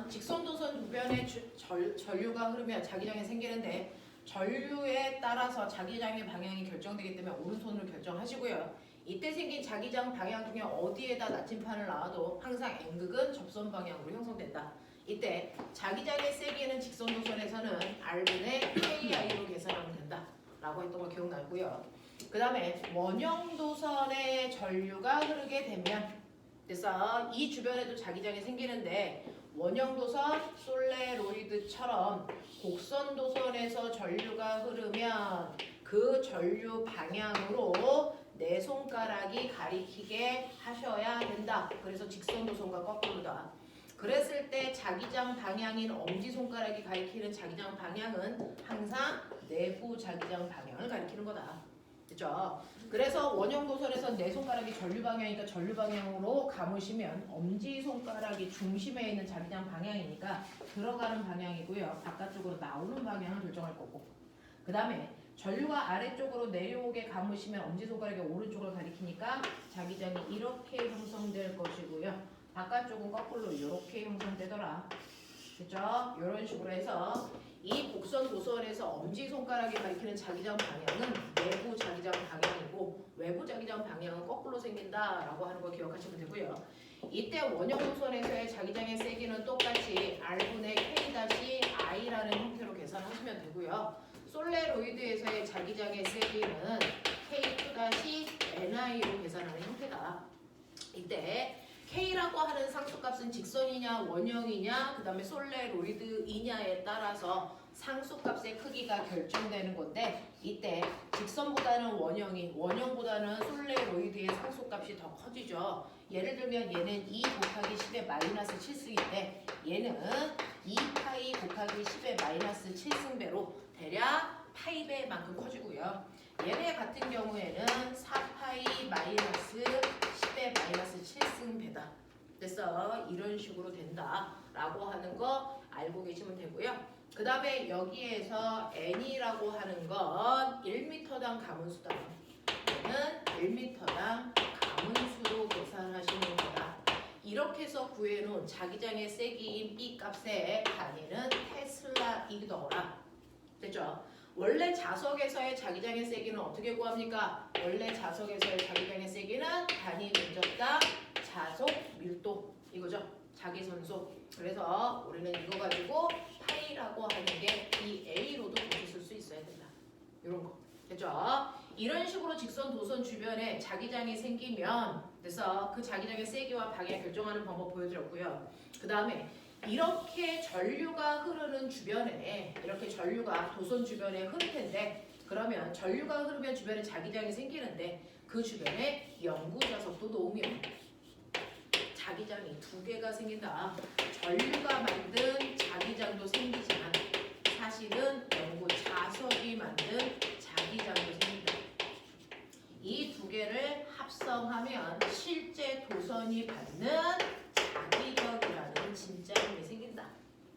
그러면 직선도선 주변에 전류가 흐르면 자기장이 생기는데 전류에 따라서 자기장의 방향이 결정되기 때문에 오른손으로 결정하시고요. 이때 생긴 자기장 방향 중에 어디에다 나침판을 놔도 항상 N극은 접선 방향으로 형성된다. 이때 자기장의 세기는 직선도선에서는 R분의 KI로 계산하면 된다 라고 했던 거 기억나고요. 그 다음에 원형도선에 전류가 흐르게 되면 그래서 이 주변에도 자기장이 생기는데 원형도선 솔레로이드처럼 곡선도선에서 전류가 흐르면 그 전류 방향으로 내 손가락이 가리키게 하셔야 된다. 그래서 직선도선과 거꾸로다. 그랬을 때 자기장 방향인 엄지손가락이 가리키는 자기장 방향은 항상 내부 자기장 방향을 가리키는 거다. 그죠? 그래서 원형도선에서 내 손가락이 전류 방향이니까 전류 방향으로 감으시면 엄지손가락이 중심에 있는 자기장 방향이니까 들어가는 방향이고요. 바깥쪽으로 나오는 방향을 결정할 거고. 그 다음에 전류가 아래쪽으로 내려오게 감으시면 엄지손가락이 오른쪽을 가리키니까 자기장이 이렇게 형성될 것이고요. 바깥쪽은 거꾸로 이렇게 형성되더라. 그죠? 이런 식으로 해서 이 곡선 도선에서 엄지손가락이 가리키는 자기장 방향은 내부 자기장 방향이고 외부 자기장 방향은 거꾸로 생긴다라고 하는 거 기억하시면 되고요. 이때 원형 도선에서의 자기장의 세기는 똑같이 R분의 K-I라는 형태로 계산하시면 되고요. 솔레로이드에서의 자기장의 세기는 K2-NI로 계산하는 형태다. 이때 K라고 하는 상수값은 직선이냐 원형이냐 그 다음에 솔레로이드이냐에 따라서 상수값의 크기가 결정되는 건데 이때 직선보다는 원형보다는 솔레로이드의 상수값이 더 커지죠. 예를 들면 얘는 2 곱하기 10의 마이너스 7승인데 얘는 2파이 곱하기 10의 마이너스 7승배로 대략 파이배만큼 커지고요. 얘네 같은 경우에는 4파이 마이너스 10의 마이너스 7승배다. 그래서 이런 식으로 된다라고 하는 거 알고 계시면 되고요. 그 다음에 여기에서 n이라고 하는 건 1m당 가문수다. 얘는 1m당 가문수로 계산하시는 거다. 이렇게 해서 구해놓은 자기장의 세기인 B 값의 단위는 테슬라이더라. 됐죠? 원래 자석에서의 자기장의 세기는 어떻게 구합니까? 원래 자석에서의 자기장의 세기는 단위 면적당 자속 밀도 이거죠? 자기선소. 그래서 우리는 이거 가지고 파이라고 하는 게 이 A로도 붙였을 수 있어야 된다. 이런 거. 됐죠? 이런 식으로 직선 도선 주변에 자기장이 생기면 그래서 그 자기장의 세기와 방향 결정하는 방법 보여드렸고요. 그 다음에 이렇게 전류가 흐르는 주변에 이렇게 전류가 도선 주변에 흐를 텐데 그러면 전류가 흐르면 주변에 자기장이 생기는데 그 주변에 영구자석도 놓으면 자기장이 2개가 생긴다. 전류가 만든 자기장도 생기지만 사실은 영구자석이 만든 자기장도 생긴다. 이 2개를 합성하면 실제 도선이 받는 자기력이라는 진짜 힘이 생긴다.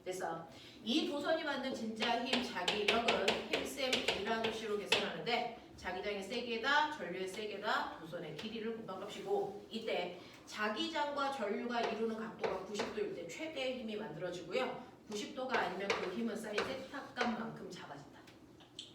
그래서 이 도선이 받는 진짜 힘 자기력은 힘셈 B라는 식으로 계산하는데 자기장의 세기에다 전류의 세기에다 도선의 길이를 곱한값이고 이때 자기장과 전류가 이루는 각도가 90도일 때 최대의 힘이 만들어지고요. 90도가 아니면 그 힘은 사인 세타값만큼 작아진다.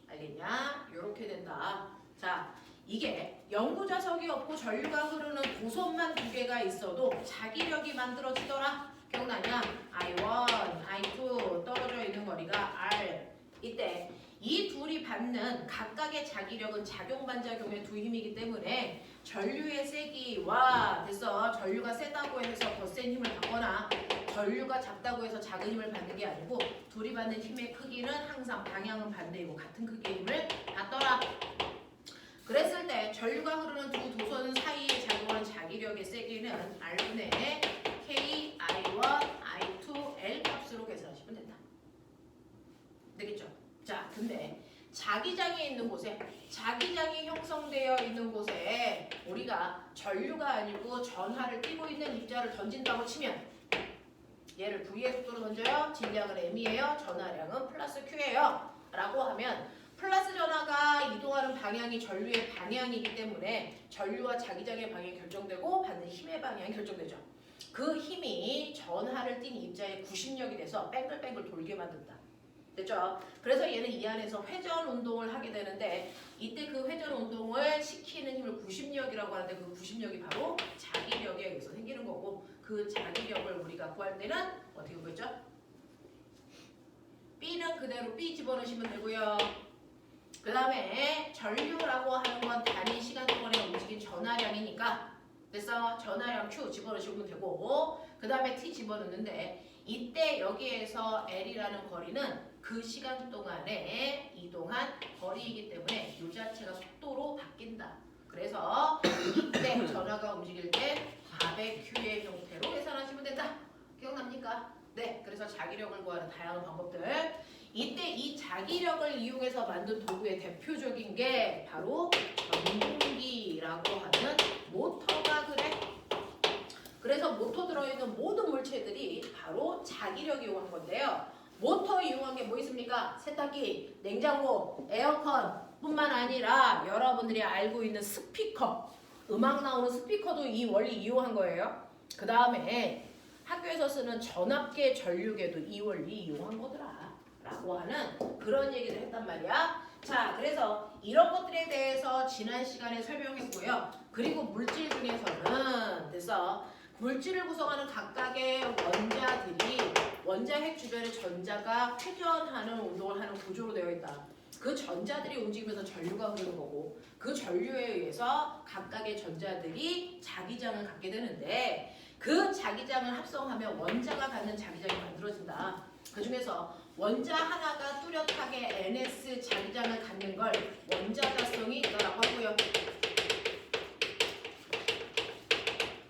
알겠냐? 이렇게 된다. 자, 이게 영구자석이 없고 전류가 흐르는 도선만 2개가 있어도 자기력이 만들어지더라. 기억나냐? I1, I2 떨어져 있는 거리가 R. 이때 이 둘이 받는 각각의 자기력은 작용 반작용의 두 힘이기 때문에 전류의 세기와 그래서 전류가 세다고 해서 더 센 힘을 받거나 전류가 작다고 해서 작은 힘을 받는 게 아니고 둘이 받는 힘의 크기는 항상 방향은 반대이고 같은 크기의 힘을 받더라. 그랬을 때 전류가 흐르는 두 도선 사이에 작용하는 자기력의 세기는 R분의 K, I1, I2, L 값으로 계산하시면 된다. 되겠죠? 자, 근데 자기장이 있는 곳에 자기장이 형성되어 있는 곳에 우리가 전류가 아니고 전하를 띄고 있는 입자를 던진다고 치면 얘를 V의 속도로 던져요. 질량은 M이에요. 전하량은 플러스 Q예요. 라고 하면 플러스 전하가 이동하는 방향이 전류의 방향이기 때문에 전류와 자기장의 방향이 결정되고 받는 힘의 방향이 결정되죠. 그 힘이 전하를 띈 입자의 구심력이 돼서 뱅글뱅글 돌게 만든다. 됐죠? 그래서 얘는 이 안에서 회전 운동을 하게 되는데 이때 그 회전 운동을 시키는 힘을 구심력이라고 하는데 그 구심력이 바로 자기력에 의해서 생기는 거고 그 자기력을 우리가 구할 때는 어떻게 구했죠? B는 그대로 B 집어넣으시면 되고요. 그 다음에 전류라고 하는 건 단위 시간 동안에 움직인 전하량이니까 그래서 전하량 Q 집어넣으시면 되고 그 다음에 T 집어넣는데 이때 여기에서 L이라는 거리는 그 시간 동안에 이동한 거리이기 때문에 이 자체가 속도로 바뀐다. 그래서 이때 전하가 움직일 때 400Q의 형태로 계산하시면 된다. 기억납니까? 네, 그래서 자기력을 구하는 다양한 방법들. 이때 이 자기력을 이용해서 만든 도구의 대표적인 게 바로 전동기라고 하는 모터가 그래. 그래서 모터 들어있는 모든 물체들이 바로 자기력 이용한 건데요. 모터 이용한 게 뭐 있습니까? 세탁기, 냉장고, 에어컨 뿐만 아니라 여러분들이 알고 있는 스피커, 음악 나오는 스피커도 이 원리 이용한 거예요. 그 다음에 학교에서 쓰는 전압계 전류계도 이 원리 이용한 거더라 라고 하는 그런 얘기를 했단 말이야. 자, 그래서 이런 것들에 대해서 지난 시간에 설명했고요. 그리고 물질 중에서는 그래서 물질을 구성하는 각각의 원자들이 원자핵 주변의 전자가 회전하는 운동을 하는 구조로 되어 있다. 그 전자들이 움직이면서 전류가 흐르는 거고 그 전류에 의해서 각각의 전자들이 자기장을 갖게 되는데 그 자기장을 합성하면 원자가 갖는 자기장이 만들어진다. 그 중에서 원자 하나가 뚜렷하게 NS 자기장을 갖는 걸 원자자성이 있다라고 하고요.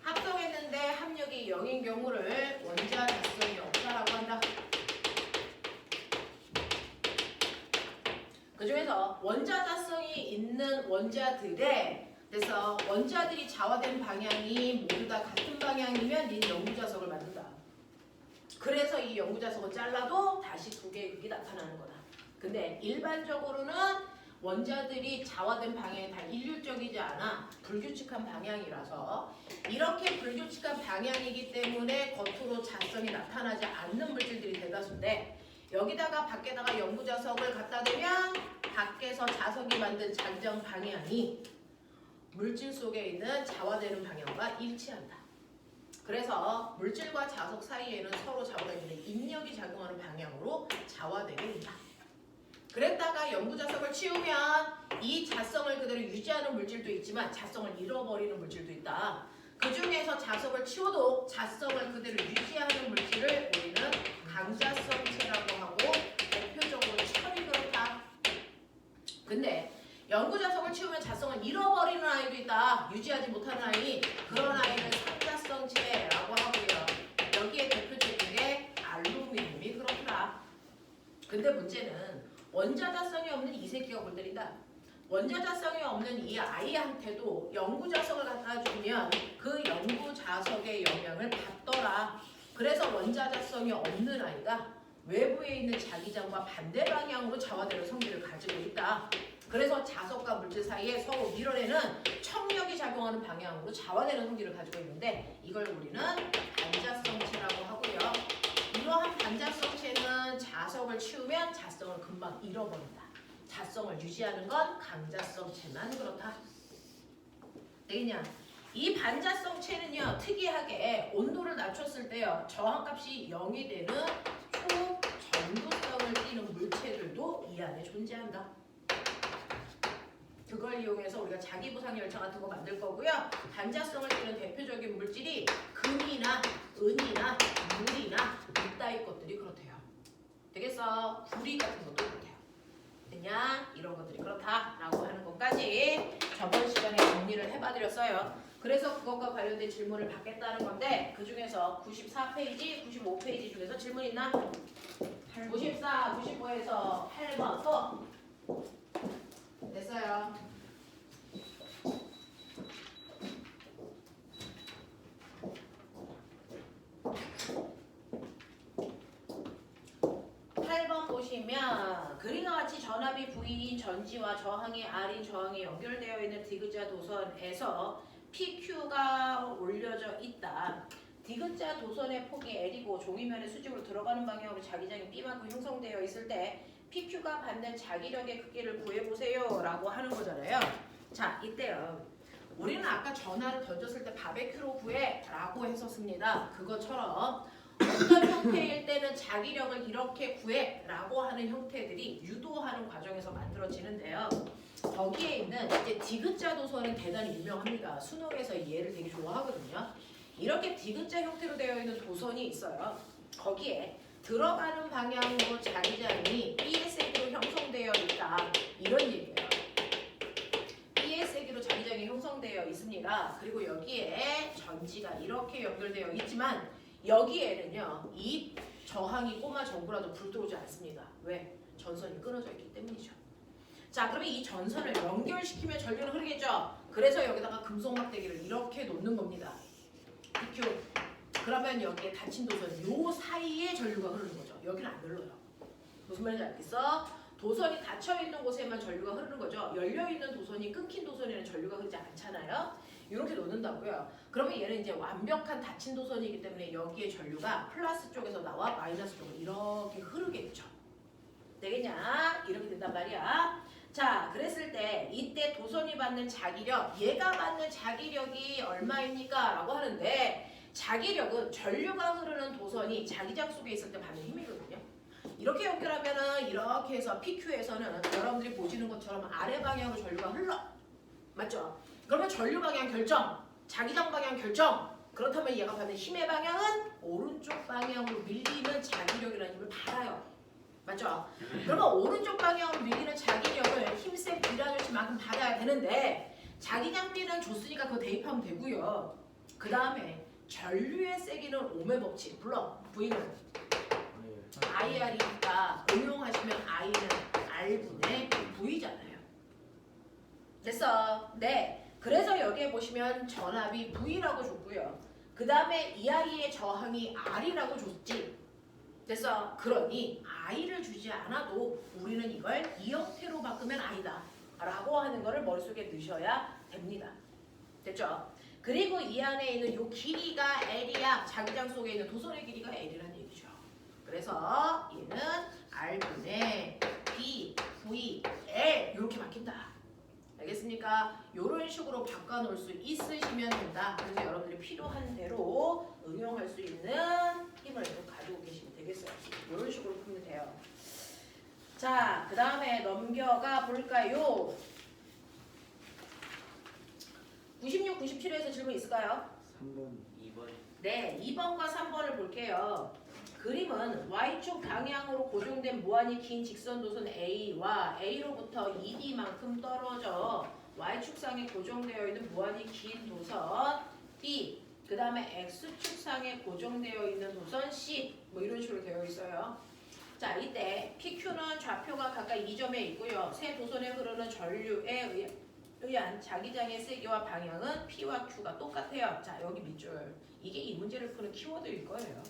합성했는데 합력이 0인 경우를 원자자성이 없다라고 한다. 그 중에서 원자자성이 있는 원자들에 그래서 원자들이 자화된 방향이 모두 다 같은 방향이면 이 영구자석을 만든다. 그래서 이 영구자석을 잘라도 다시 두 개의 극이 나타나는 거다. 근데 일반적으로는 원자들이 자화된 방향이 다 일률적이지 않아 불규칙한 방향이라서 이렇게 불규칙한 방향이기 때문에 겉으로 자성이 나타나지 않는 물질들이 대다수인데 여기다가 밖에다가 영구자석을 갖다 대면 밖에서 자석이 만든 자기장 방향이 물질 속에 있는 자화되는 방향과 일치한다. 그래서 물질과 자석 사이에는 서로 자화되는 인력이 작용하는 방향으로 자화되게 된다. 그랬다가 영구자석을 치우면 이 자성을 그대로 유지하는 물질도 있지만 자성을 잃어버리는 물질도 있다. 그 중에서 자석을 치워도 자성을 그대로 유지하는 물질을 우리는 강자성체라고 하고 대표적으로 철이 그렇다. 근데 영구자석을 치우면 자성을 잃어버리는 아이도 있다. 유지하지 못하는 아이. 그런 아이는 삼자성체라고 하고요. 여기에 대표적인 게 알루미늄이 그렇더라. 근데 문제는 원자자성이 없는 이 새끼가 골 때린다. 원자자성이 없는 이 아이한테도 영구자석을 갖다 주면 그 영구자석의 영향을 받더라. 그래서 원자자성이 없는 아이가 외부에 있는 자기장과 반대 방향으로 자화되는 성질을 가지고 있다. 그래서 자석과 물질 사이에 서로 밀어내는 청력이 작용하는 방향으로 자화되는 성질을 가지고 있는데 이걸 우리는 반자성체라고 하고요. 이러한 반자성체는 자석을 치우면 자성을 금방 잃어버린다. 자성을 유지하는 건 강자성체만 그렇다. 되겠냐? 이 반자성체는요 특이하게 온도를 낮췄을 때요 저항값이 0이 되는 초전도성을 띠는 물체들도 이 안에 존재한다. 그걸 이용해서 우리가 자기부상열차 같은 거 만들 거고요. 반자성을 띠는 대표적인 물질이 금이나 은이나 물이나 이따위 것들이 그렇대요. 되겠어? 구리 같은 것도 그렇대요. 됐냐? 이런 것들이 그렇다라고 하는 것까지 저번 시간에 정리를 해봐드렸어요. 그래서 그것과 관련된 질문을 받겠다는 건데 그 중에서 94페이지, 95페이지 중에서 질문 있나? 94, 95에서 8번 또 됐어요. 보시면 그림과 같이 전압이 V인 전지와 저항이 R인 저항이 연결되어 있는 디귿자 도선에서 PQ가 올려져 있다. 디귿자 도선의 폭이 L이고 종이면의 수직으로 들어가는 방향으로 자기장이 B만큼 형성되어 있을 때 PQ가 받는 자기력의 크기를 구해보세요 라고 하는 거잖아요. 자, 이때요. 우리는 아까 전화를 던졌을 때 바베큐로 구해 라고 했었습니다. 그것처럼 어떤 형태일 때는 자기력을 이렇게 구해 라고 하는 형태들이 유도하는 과정에서 만들어지는데요. 거기에 있는 이제 디귿자 도선은 대단히 유명합니다. 수능에서 이 예를 되게 좋아하거든요. 이렇게 디귿자 형태로 되어 있는 도선이 있어요. 거기에 들어가는 방향으로 자기장이 B의 세기로 형성되어 있다. 이런 얘기예요. B의 세기로 자기장이 형성되어 있습니다. 그리고 여기에 전지가 이렇게 연결되어 있지만 여기에는요. 이 저항이 꼬마 전구라도 불 들어오지 않습니다. 왜? 전선이 끊어져 있기 때문이죠. 자, 그러면 이 전선을 연결시키면 전류는 흐르겠죠? 그래서 여기다가 금속 막대기를 이렇게 놓는 겁니다. PQ. 그러면 여기에 닫힌 도선 요 사이에 전류가 흐르는 거죠. 여기는 안 흘러요. 무슨 말인지 알겠어? 도선이 닫혀있는 곳에만 전류가 흐르는 거죠. 열려있는 도선이 끊긴 도선에는 전류가 흐르지 않잖아요. 이렇게 놓는다고요. 그러면 얘는 이제 완벽한 닫힌 도선이기 때문에 여기에 전류가 플러스 쪽에서 나와 마이너스 쪽으로 이렇게 흐르겠죠. 되겠냐? 이렇게 된단 말이야. 자, 그랬을 때 이때 도선이 받는 자기력, 얘가 받는 자기력이 얼마입니까? 라고 하는데 자기력은 전류가 흐르는 도선이 자기장 속에 있을 때 받는 힘이거든요. 이렇게 연결하면은 이렇게 해서 PQ에서는 여러분들이 보시는 것처럼 아래 방향으로 전류가 흘러. 맞죠? 그러면 전류 방향 결정, 자기장 방향 결정. 그렇다면 얘가 받는 힘의 방향은 오른쪽 방향으로 밀리는 자기력이라는 힘을 받아요. 맞죠? 그러면 오른쪽 방향으로 밀리는 자기력을 힘센 B라조치만큼 받아야 되는데 자기장 B는 줬으니까 그거 대입하면 되고요. 그 다음에 전류의 세기는 ohm의 법칙, 물론 V는 IR이니까 응용하시면 I는 R분의 V잖아요. 됐어? 네. 그래서 여기에 보시면 전압이 V라고 줬고요. 그 다음에 이 아이의 저항이 R이라고 줬지. 됐어? 그러니 I를 주지 않아도 우리는 이걸 이 형태로 바꾸면 I다 라고 하는 거를 머릿속에 넣으셔야 됩니다. 됐죠? 그리고 이 안에 있는 이 길이가 L이야. 자기장 속에 있는 도선의 길이가 L이라는 얘기죠. 그래서 얘는 R분의 B, V, L 이렇게 바뀐다. 알겠습니까? 이런 식으로 바꿔놓을 수 있으시면 된다. 그래서 여러분들이 필요한 대로 응용할 수 있는 힘을 가지고 계시면 되겠어요. 이런 식으로 풀면 돼요. 자, 그 다음에 넘겨가 볼까요? 96, 97에서 질문 있을까요? 3번, 2번. 네, 2번과 3번을 볼게요. 그림은 Y축 방향으로 고정된 무한히 긴 직선 도선 A와 A로부터 ED만큼 떨어져 Y축상에 고정되어 있는 무한히 긴 도선 B, 그 다음에 X축상에 고정되어 있는 도선 C, 뭐 이런 식으로 되어 있어요. 자, 이때 PQ는 좌표가 각각 2점에 있고요. 세 도선에 흐르는 전류에 의한 자기장의 세기와 방향은 P와 Q가 똑같아요. 자, 여기 밑줄. 이게 이 문제를 푸는 키워드일 거예요.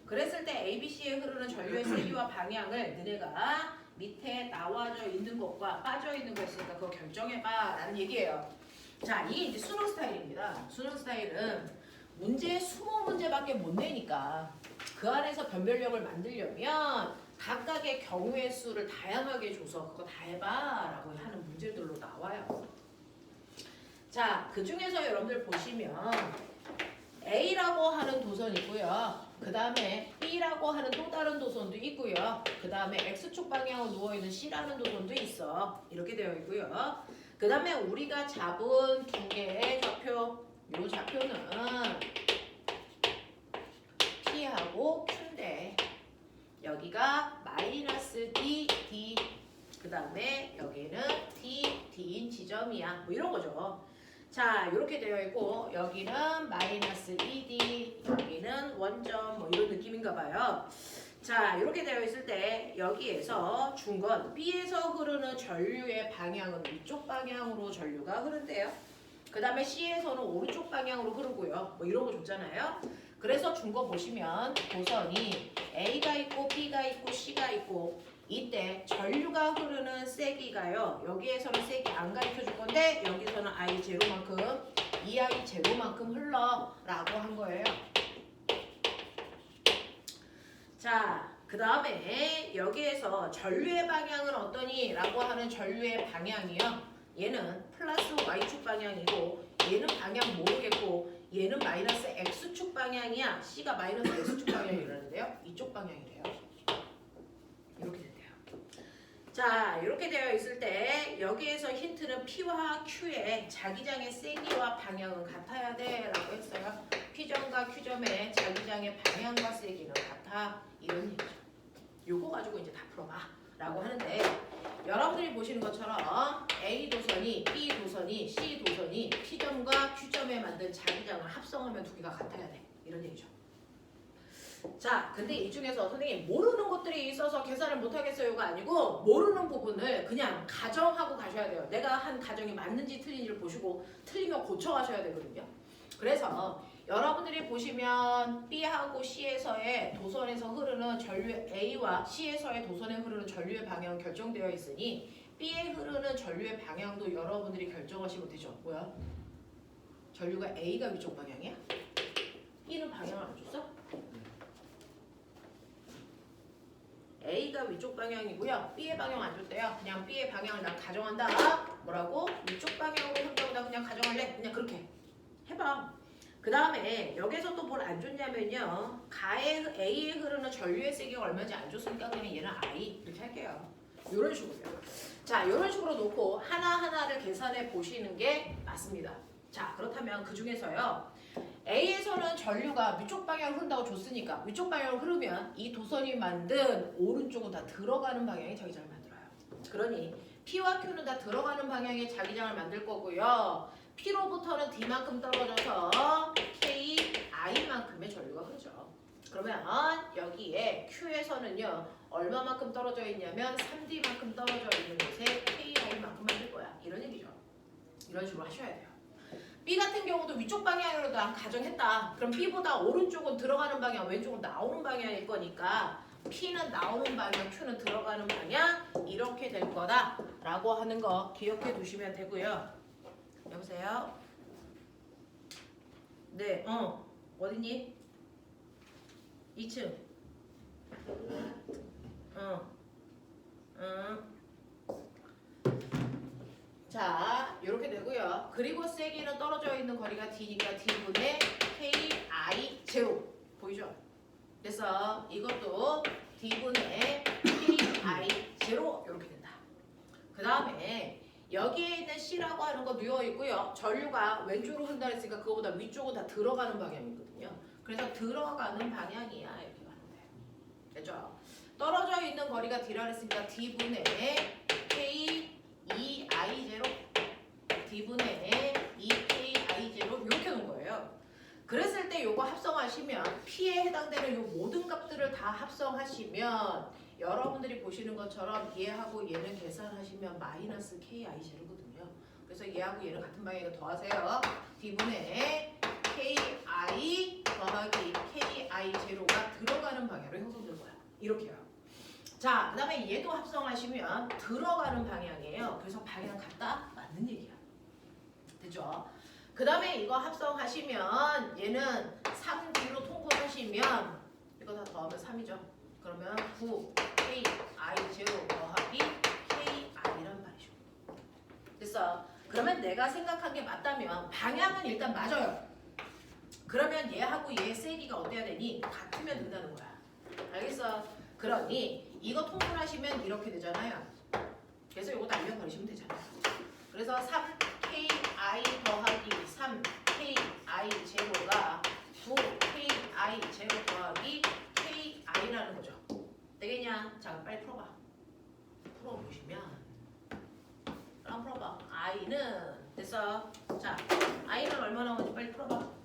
그랬을 때 ABC에 흐르는 전류의 세기와 방향을 너네가 밑에 나와져 있는 것과 빠져 있는 거 있으니까 그거 결정해봐 라는 얘기예요. 자, 이게 이제 수능 스타일입니다. 수능 스타일은 문제 20문제밖에 못 내니까 그 안에서 변별력을 만들려면 각각의 경우의 수를 다양하게 줘서 그거 다 해봐 라고 하는 문제들로 나와요. 자, 그 중에서 여러분들 보시면 A라고 하는 도선이 있고요. 그 다음에 B라고 하는 또 다른 도선도 있고요. 그 다음에 X축 방향으로 누워있는 C라는 도선도 있어. 이렇게 되어 있고요. 그 다음에 우리가 잡은 두 개의 좌표. 이 좌표는 P하고 Q인데 여기가 마이너스 D, D 그 다음에 여기는 D, D인 지점이야. 뭐 이런 거죠. 자, 이렇게 되어 있고 여기는 마이너스 2D, 여기는 원점 뭐 이런 느낌인가 봐요. 자, 이렇게 되어 있을 때 여기에서 준 건 B에서 흐르는 전류의 방향은 위쪽 방향으로 전류가 흐른대요. 그 다음에 C에서는 오른쪽 방향으로 흐르고요. 뭐 이런 거 줬잖아요. 그래서 준 거 보시면 도선이 A가 있고 B가 있고 C가 있고 이때 전류가 흐르는 세기가요. 여기에서는 세기 안 가르쳐 줄 건데 여기서는 I 제로만큼, 이 I 제로만큼 흘러라고 한 거예요. 자, 그 다음에 여기에서 전류의 방향은 어떠니? 라고 하는 전류의 방향이요. 얘는 플러스 Y축 방향이고 얘는 방향 모르겠고 얘는 마이너스 X축 방향이야. C가 마이너스 X축 방향이라는데요. 이쪽 방향이래요. 이렇게 된대요. 자, 이렇게 되어 있을 때 여기에서 힌트는 P와 Q의 자기장의 세기와 방향은 같아야 돼 라고 했어요. P점과 Q점의 자기장의 방향과 세기는 같아. 이런 얘기죠. 요거 가지고 이제 다 풀어봐 라고 하는데 여러분들이 보시는 것처럼 A 도선이 B 도선이 C 도선이 P점과 Q점에 만든 자기장을 합성하면 두 개가 같아야 돼. 이런 얘기죠. 자, 근데 이 중에서 선생님 모르는 것들이 있어서 계산을 못하겠어요가 아니고 모르는 부분을 그냥 가정하고 가셔야 돼요. 내가 한 가정이 맞는지 틀린지를 보시고 틀리면 고쳐가셔야 되거든요. 그래서 여러분들이 보시면 B하고 C에서의 도선에서 흐르는 전류 A와 C에서의 도선에 흐르는 전류의 방향은 결정되어 있으니 B에 흐르는 전류의 방향도 여러분들이 결정하시면 되죠. 뭐야? 전류가 A가 위쪽 방향이야? B는 방향을 안 줬어? A가 위쪽 방향이고요. B의 방향 안 줬대요. 그냥 B의 방향을 난 가정한다. 뭐라고? 위쪽 방향으로 흐른다고 그냥 가정할래? 그냥 그렇게 해봐. 그 다음에 여기서 또 뭘 안 줬냐면요. A에 흐르는 전류의 세기가 얼마인지 안 줬으니까 그냥 얘는 I 이렇게 할게요. 이런 식으로요. 자, 이런 식으로 놓고 하나하나를 계산해 보시는 게 맞습니다. 자, 그렇다면 그 중에서요. A에서는 전류가 위쪽 방향을 흐른다고 줬으니까 위쪽 방향으로 흐르면 이 도선이 만든 오른쪽은 다 들어가는 방향의 자기장을 만들어요. 그러니 P와 Q는 다 들어가는 방향의 자기장을 만들 거고요. P로부터는 D만큼 떨어져서 K, I만큼의 전류가 흐르죠. 그러면 여기에 Q에서는요. 얼마만큼 떨어져 있냐면 3D만큼 떨어져 있는 곳에 K, I만큼 만들 거야. 이런 얘기죠. 이런 식으로 하셔야 돼요. B 같은 경우도 위쪽 방향으로 난 가정했다. 그럼 B보다 오른쪽은 들어가는 방향, 왼쪽은 나오는 방향일 거니까 P는 나오는 방향, Q는 들어가는 방향 이렇게 될 거다라고 하는 거 기억해 두시면 되고요. 여보세요? 네, 어디니? 2층. 자, 이렇게 되고요. 그리고 세기는 떨어져 있는 거리가 D니까 D분의 KI 제로 보이죠? 그래서 이것도 D분의 KI 제로 이렇게 된다. 그 다음에 여기에 있는 C라고 하는 거 누워 있고요. 전류가 왼쪽으로 흐른다 했으니까 그거보다 위쪽은 다 들어가는 방향이거든요. 그래서 들어가는 방향이야 이렇게 가는 거예요. 됐죠? 떨어져 있는 거리가 D라 했으니까 D분의 K2I 제로 D분의 2KI 제로 이렇게 놓은 거예요. 그랬을 때 요거 합성하시면 P에 해당되는 요 모든 값들을 다 합성하시면 여러분들이 보시는 것처럼 얘하고 얘는 계산하시면 마이너스 KI 제로거든요. 그래서 얘하고 얘는 같은 방향이니까 더하세요. D분의 KI 더하기 KI 제로가 들어가는 방향으로 형성될 거야. 이렇게요. 자, 그 다음에 얘도 합성하시면 들어가는 방향이에요. 그래서 방향 같다? 맞는 얘기야. 됐죠? 그 다음에 이거 합성하시면 얘는 3D로 통분하시면 이거 다 더하면 3이죠. 그러면 9KI 제로 더하기 KI란 말이죠. 됐어? 그러면 내가 생각한 게 맞다면 방향은 일단 맞아요. 그러면 얘하고 얘의 세기가 어때야 되니? 같으면 된다는 거야. 알겠어? 그러니 이거 통분하시면 이렇게 되잖아요. 그래서 이거 날려버리시면 되잖아요. 그래서 3KI 더하기 3KI 제로가 9KI 제로 더하기 KI라는 거죠. 되겠냐? 자, 빨리 풀어봐. 풀어보시면 한번 풀어봐. I는 됐어. 자, I는 얼마 나오는지 빨리 풀어봐.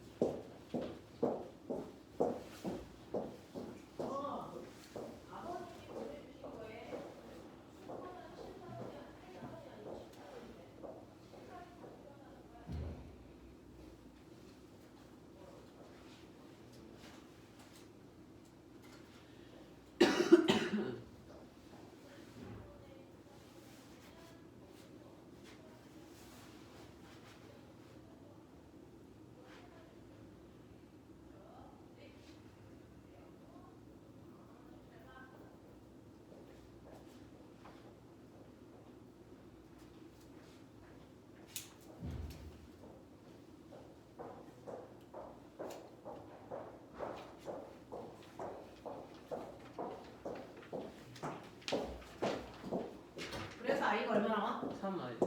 얼마 나와? 3i.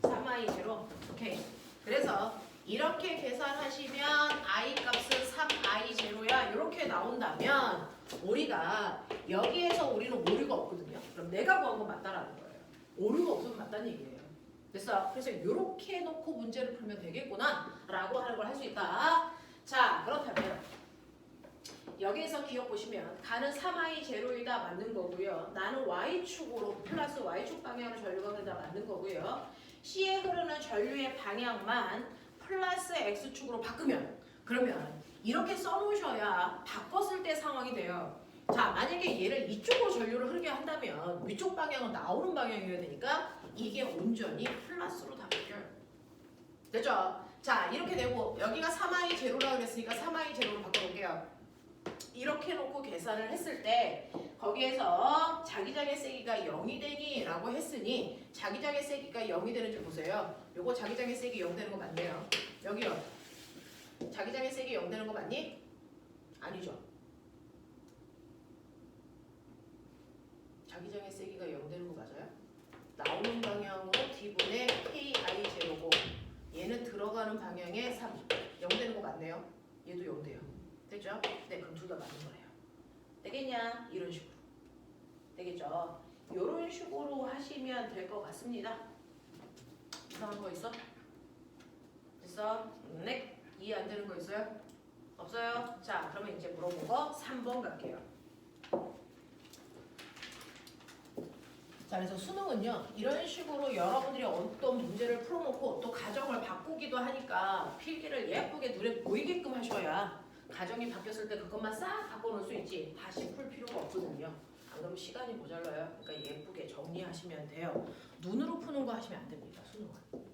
3i 제로. 오케이. 그래서 이렇게 계산하시면 i 값은 3i 제로야. 이렇게 나온다면 우리가 여기에서 우리는 오류가 없거든요. 그럼 내가 구한 건 맞다라는 거예요. 오류가 없으면 맞다는 얘기예요. 됐어? 그래서 이렇게 놓고 문제를 풀면 되겠구나 라고 하는 걸 할 수 있다. 자, 그렇다면 여기에서 기억 보시면 가는 3i 제로이다 맞는 거고요. 나는 y축으로 플러스 y축 방향으로 전류가 흐른다 맞는 거고요. C에 흐르는 전류의 방향만 플러스 x축으로 바꾸면 그러면 이렇게 써놓으셔야 바꿨을 때 상황이 돼요. 자, 만약에 얘를 이쪽으로 전류를 흐르게 한다면 위쪽 방향은 나오는 방향이어야 되니까 이게 온전히 플러스로 다 바뀌어요. 됐죠? 자, 이렇게 되고 여기가 3i 제로라고 그랬으니까 3i 제로로 바꿔볼게요. 이렇게 놓고 계산을 했을 때 거기에서 자기장의 세기가 0이 되니? 라고 했으니 자기장의 세기가 0이 되는지 보세요. 요거 자기장의 세기 0 되는 거 맞네요. 여기요. 자기장의 세기 0 되는 거 맞니? 아니죠. 자기장의 세기가 0 되는 거 맞아요? 나오는 방향으로 D분의 KI 제로고 얘는 들어가는 방향에 3, 0 되는 거 맞네요. 얘도 0 돼요. 됐죠? 네, 그럼 둘 다 맞는 거예요. 되겠냐? 이런 식으로. 되겠죠? 이런 식으로 하시면 될 것 같습니다. 이상한 거 있어? 됐어? 네. 이해 안 되는 거 있어요? 없어요? 자, 그러면 이제 물어본 거 3번 갈게요. 자, 그래서 수능은요, 이런 식으로 여러분들이 어떤 문제를 풀어놓고 또 가정을 바꾸기도 하니까 필기를 예쁘게 눈에 보이게끔 하셔야 가정이 바뀌었을 때 그것만 싹 바꿔놓을 수 있지 다시 풀 필요가 없거든요. 안 그러면 시간이 모자라요. 그러니까 예쁘게 정리하시면 돼요. 눈으로 푸는 거 하시면 안 됩니다. 수능은.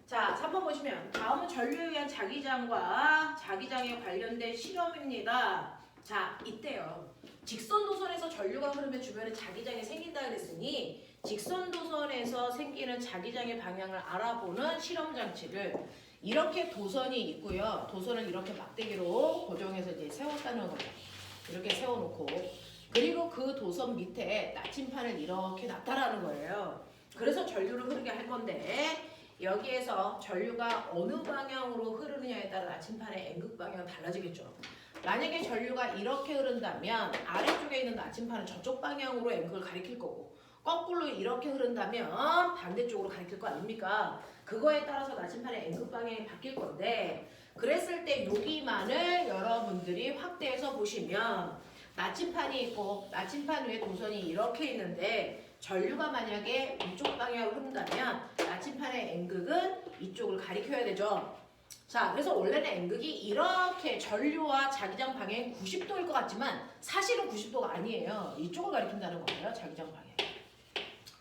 자, 3번 보시면 다음은 전류에 의한 자기장과 자기장에 관련된 실험입니다. 자, 이때요. 직선 도선에서 전류가 흐르면 주변에 자기장이 생긴다 그랬으니 직선 도선에서 생기는 자기장의 방향을 알아보는 실험 장치를 이렇게 도선이 있고요. 도선을 이렇게 막대기로 고정해서 이제 세웠다는 거죠. 이렇게 세워놓고 그리고 그 도선 밑에 나침판을 이렇게 놨다라는 거예요. 그래서 전류를 흐르게 할 건데 여기에서 전류가 어느 방향으로 흐르느냐에 따라 나침판의 N극 방향은 달라지겠죠. 만약에 전류가 이렇게 흐른다면 아래쪽에 있는 나침판은 저쪽 방향으로 N극을 가리킬 거고 거꾸로 이렇게 흐른다면 반대쪽으로 가리킬 거 아닙니까? 그거에 따라서 나침판의 N극 방향이 바뀔 건데 그랬을 때 여기만을 여러분들이 확대해서 보시면 나침판이 있고 나침판 위에 도선이 이렇게 있는데 전류가 만약에 이쪽 방향으로 흐른다면 나침판의 N극은 이쪽을 가리켜야 되죠. 자, 그래서 원래는 N극이 이렇게 전류와 자기장 방향이 90도일 것 같지만 사실은 90도가 아니에요. 이쪽을 가리킨다는 거예요. 자기장 방향이.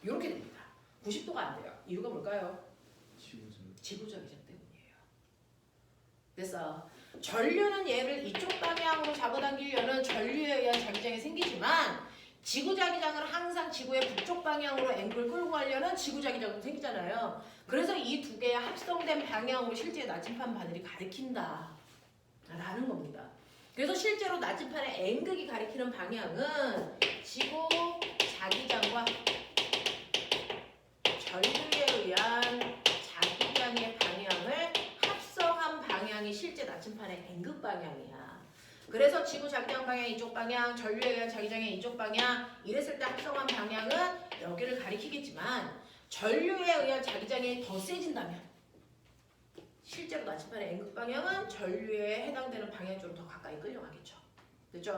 이렇게 됩니다. 90도가 안 돼요. 이유가 뭘까요? 지구 자기장 때문이에요. 그래서 전류는 얘를 이쪽 방향으로 잡아당기려는 전류에 의한 자기장이 생기지만 지구 자기장은 항상 지구의 북쪽 방향으로 N극을 끌고 가려는 지구 자기장도 생기잖아요. 그래서 이 두 개의 합성된 방향으로 실제 나침판 바늘이 가리킨다 라는 겁니다. 그래서 실제로 나침판의 N극이 가리키는 방향은 지구 자기장과 전류에 의한 자기장의 방향을 합성한 방향이 실제 나침판의 N극 방향이야. 그래서 지구 자기장 방향 이쪽 방향, 전류에 의한 자기장의 이쪽 방향 이랬을 때 합성한 방향은 여기를 가리키겠지만 전류에 의한 자기장이 더 세진다면 실제로 나침판의 N극 방향은 전류에 해당되는 방향 쪽으로 더 가까이 끌려가겠죠. 그죠?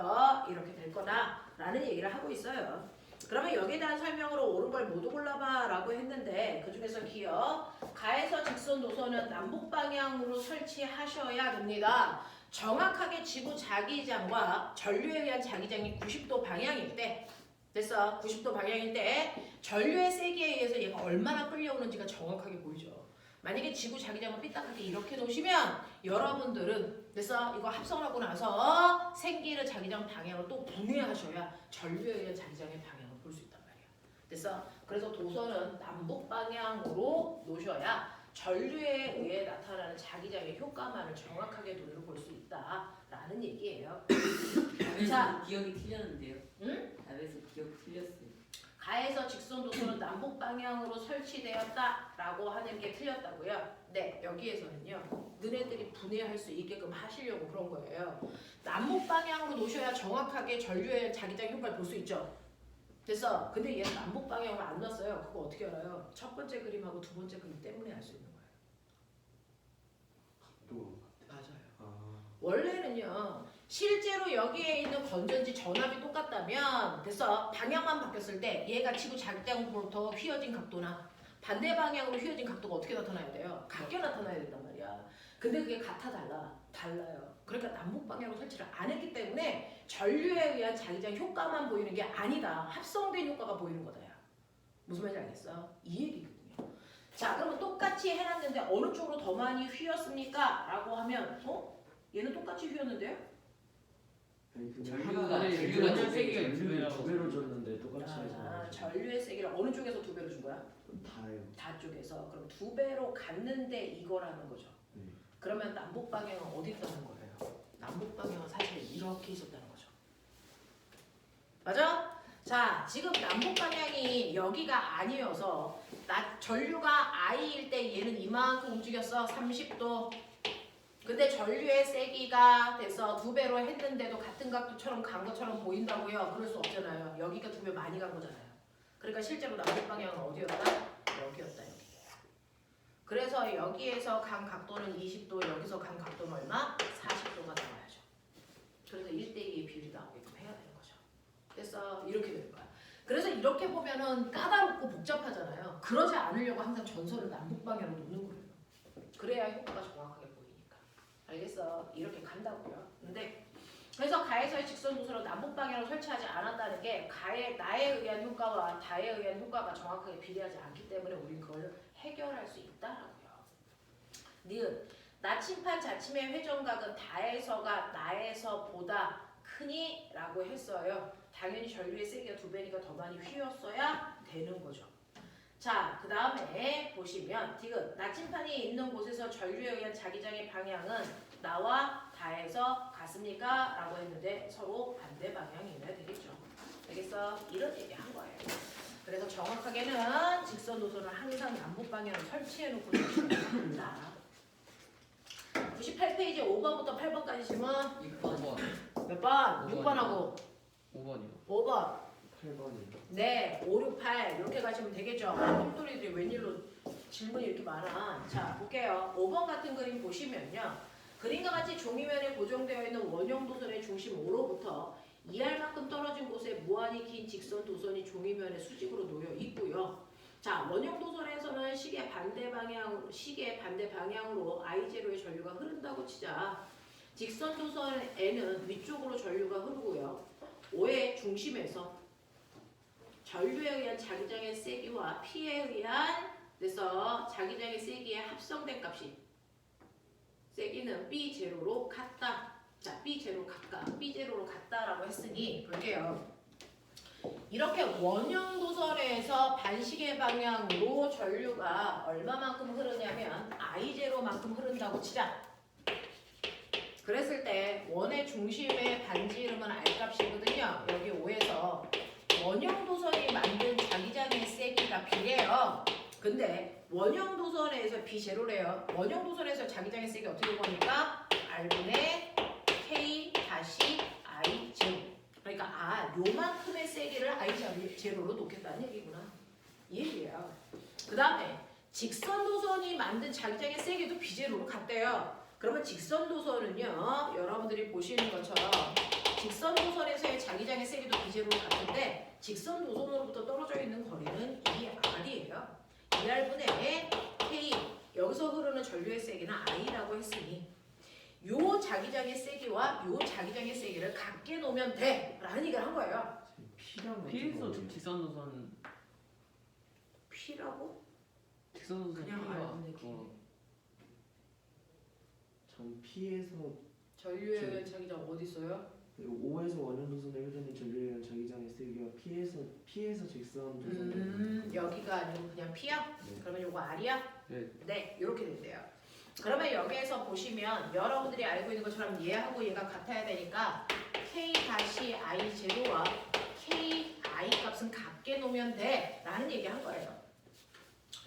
이렇게 될 거다라는 얘기를 하고 있어요. 그러면 여기에 대한 설명으로 옳은 걸 모두 골라봐 라고 했는데 그 중에서 기억 가에서 직선 노선은 남북 방향으로 설치하셔야 됩니다. 정확하게 지구 자기장과 전류에 의한 자기장이 90도 방향일 때 됐어. 90도 방향일 때 전류의 세기에 의해서 얘가 얼마나 끌려오는지가 정확하게 보이죠. 만약에 지구 자기장을 삐딱하게 이렇게 놓으시면 여러분들은 됐어. 이거 합성하고 나서 생기는 자기장 방향을 또 분해하셔야 전류에 의한 자기장의 방향을 볼 수 있단 말이야. 됐어. 그래서 도선은 남북 방향으로 놓으셔야 전류에 의해 나타나는 자기장의 효과만을 정확하게 눈으로 볼 수 있다라는 얘기예요. 자, 기억이 틀렸는데요. 응? 답에서 기억 틀렸어요. 가에서 직선 도서는 남북 방향으로 설치되었다라고 하는 게 틀렸다고요. 네, 여기에서는요. 너네들이 분해할 수 있게끔 하시려고 그런 거예요. 남북 방향으로 놓으셔야 정확하게 전류의 자기장 효과를 볼 수 있죠. 됐어. 근데 얘는 남북 방향으로 안 놨어요. 그거 어떻게 알아요? 첫 번째 그림하고 두 번째 그림 때문에 알 수 있는 거예요. 또 맞아요. 아. 원래는요. 실제로 여기에 있는 건전지 전압이 똑같다면 됐어. 방향만 바뀌었을 때 얘가 지구 자기장으로부터 휘어진 각도나 반대 방향으로 휘어진 각도가 어떻게 나타나야 돼요? 같게 나타나야 된단 말이야. 근데 그게 같아 달라요. 그러니까 남북 방향으로 설치를 안 했기 때문에 전류에 의한 자기장 효과만 보이는 게 아니다. 합성된 효과가 보이는 거다. 무슨 말인지 알겠어? 이 얘기거든요. 자, 그러면 똑같이 해놨는데 어느 쪽으로 더 많이 휘었습니까? 라고 하면 얘는 똑같이 휘었는데요? 아니 근데 전류가 하나가 전류가 전류가 세기가 전류를 두 두 배로 줬는데 똑같이 해서 전류의 세기를 어느 쪽에서 두 배로 준 거야? 다예요. 다 쪽에서. 그럼 두 배로 갔는데 이거라는 거죠. 네. 그러면 남북 방향은 어디 있다는 거예요? 남북 방향은 사실 이렇게 있었다는 거죠. 맞아? 자, 지금 남북 방향이 여기가 아니어서 전류가 I일 때 얘는 이만큼 움직였어. 30도. 근데 전류의 세기가 돼서 두 배로 했는데도 같은 각도처럼 간 것처럼 보인다고요? 그럴 수 없잖아요. 여기가 두 배 많이 간 거잖아요. 그러니까 실제로 남북 방향은 어디였다? 여기였다. 여기. 그래서 여기에서 간 각도는 20도, 여기서 간 각도는 얼마? 40도가 나와야죠. 그래서 1대2의 비율이 나오게끔 해야 되는 거죠. 그래서 이렇게 되는 거야. 그래서 이렇게 보면은 까다롭고 복잡하잖아요. 그러지 않으려고 항상 전선을 남북 방향으로 놓는 거예요. 그래야 효과가 정확하게 보이니까. 알겠어? 이렇게 간다고요. 근데 그래서 가에서의 직선 도서를 남북 방향으로 설치하지 않았다는 게 나에 의한 효과와 다에 의한 효과가 정확하게 비례하지 않기 때문에 우린 그걸 해결할 수 있다라고요. 니은 나침판 자침의 회전각은 다에서가 나에서보다 크니? 라고 했어요. 당연히 전류의 세기가 두 배니까 더 많이 휘었어야 되는 거죠. 자, 그 다음에 보시면 디귿 나침판이 있는 곳에서 전류에 의한 자기장의 방향은 나와 다에서 같습니까? 라고 했는데 서로 반대 방향이어야 되겠죠. 알겠어? 이런 얘기 한 거예요. 그래서 정확하게는 직선 노선을 항상 남북 방향으로 설치해 놓고 한다. 98페이지 5번부터 8번까지 질문 6번. 몇 번? 6번하고 5번이요. 5번 8번이요. 네 5, 6, 8 이렇게 가시면 되겠죠. 똥돌이들이 웬일로 질문이 이렇게 많아. 자 볼게요. 5번 같은 그림 보시면요. 그림과 같이 종이면에 고정되어 있는 원형 도선의 중심 O로부터 2R만큼 떨어진 곳에 무한히 긴 직선 도선이 종이면에 수직으로 놓여 있고요. 자, 원형 도선에서는 시계 반대 방향으로 I0의 전류가 흐른다고 치자. 직선 도선에는 위쪽으로 전류가 흐르고요. O의 중심에서 전류에 의한 자기장의 세기와 P에 의한 그래서 자기장의 세기에 합성된 값이 세기는 B0로 같다. 자, B0로 같다라고 했으니 볼게요. 이렇게 원형 도선에서 반시계 방향으로 전류가 얼마만큼 흐르냐면 I0만큼 흐른다고 치자. 그랬을 때 원의 중심의 반지 이름은 R값이거든요. 여기 O에서 원형 도선이 만든 자기장의 세기가 B래요. 근데 원형 도선에서 B0래요. 원형 도선에서 자기장의 세기 어떻게 구합니까? R분의 K 다시 I0. 그러니까 요만큼의 세기를 I0로 놓겠다는 얘기구나. 이 얘기예요. 그 다음에 직선 도선이 만든 자기장의 세기도 B0로 같대요. 그러면 직선 도선은요. 여러분들이 보시는 것처럼 직선 도선에서의 자기장의 세기도 B0로 같은데 직선 도선으로부터 떨어져 있는 거리는 2R이에요. 2R분의 K 여기서 흐르는 전류의 세기는 I라고 했으니 요 자기장의 세기와 요 자기장의 세기를 같게 놓으면 돼 라는 얘기를 한 거예요. P랑 P에서 직선 노선 P라고? 직선 노선 그냥 P와 알면 그거 전 P에서 전류의 자기장 어디 있어요? 5에서 원형 도선의 회전이 전류에 자기장의 세기와 P에서 직선 도선. 여기가 아니고 그냥 P야? 네. 그러면 요거 R이야? 네. 네, 이렇게 된대요. 그러면 여기에서 보시면 여러분들이 알고 있는 것처럼 얘하고 얘가 같아야 되니까 K 다시 I 제로와 K I 값은 같게 놓으면 돼 라는 얘기 한 거예요.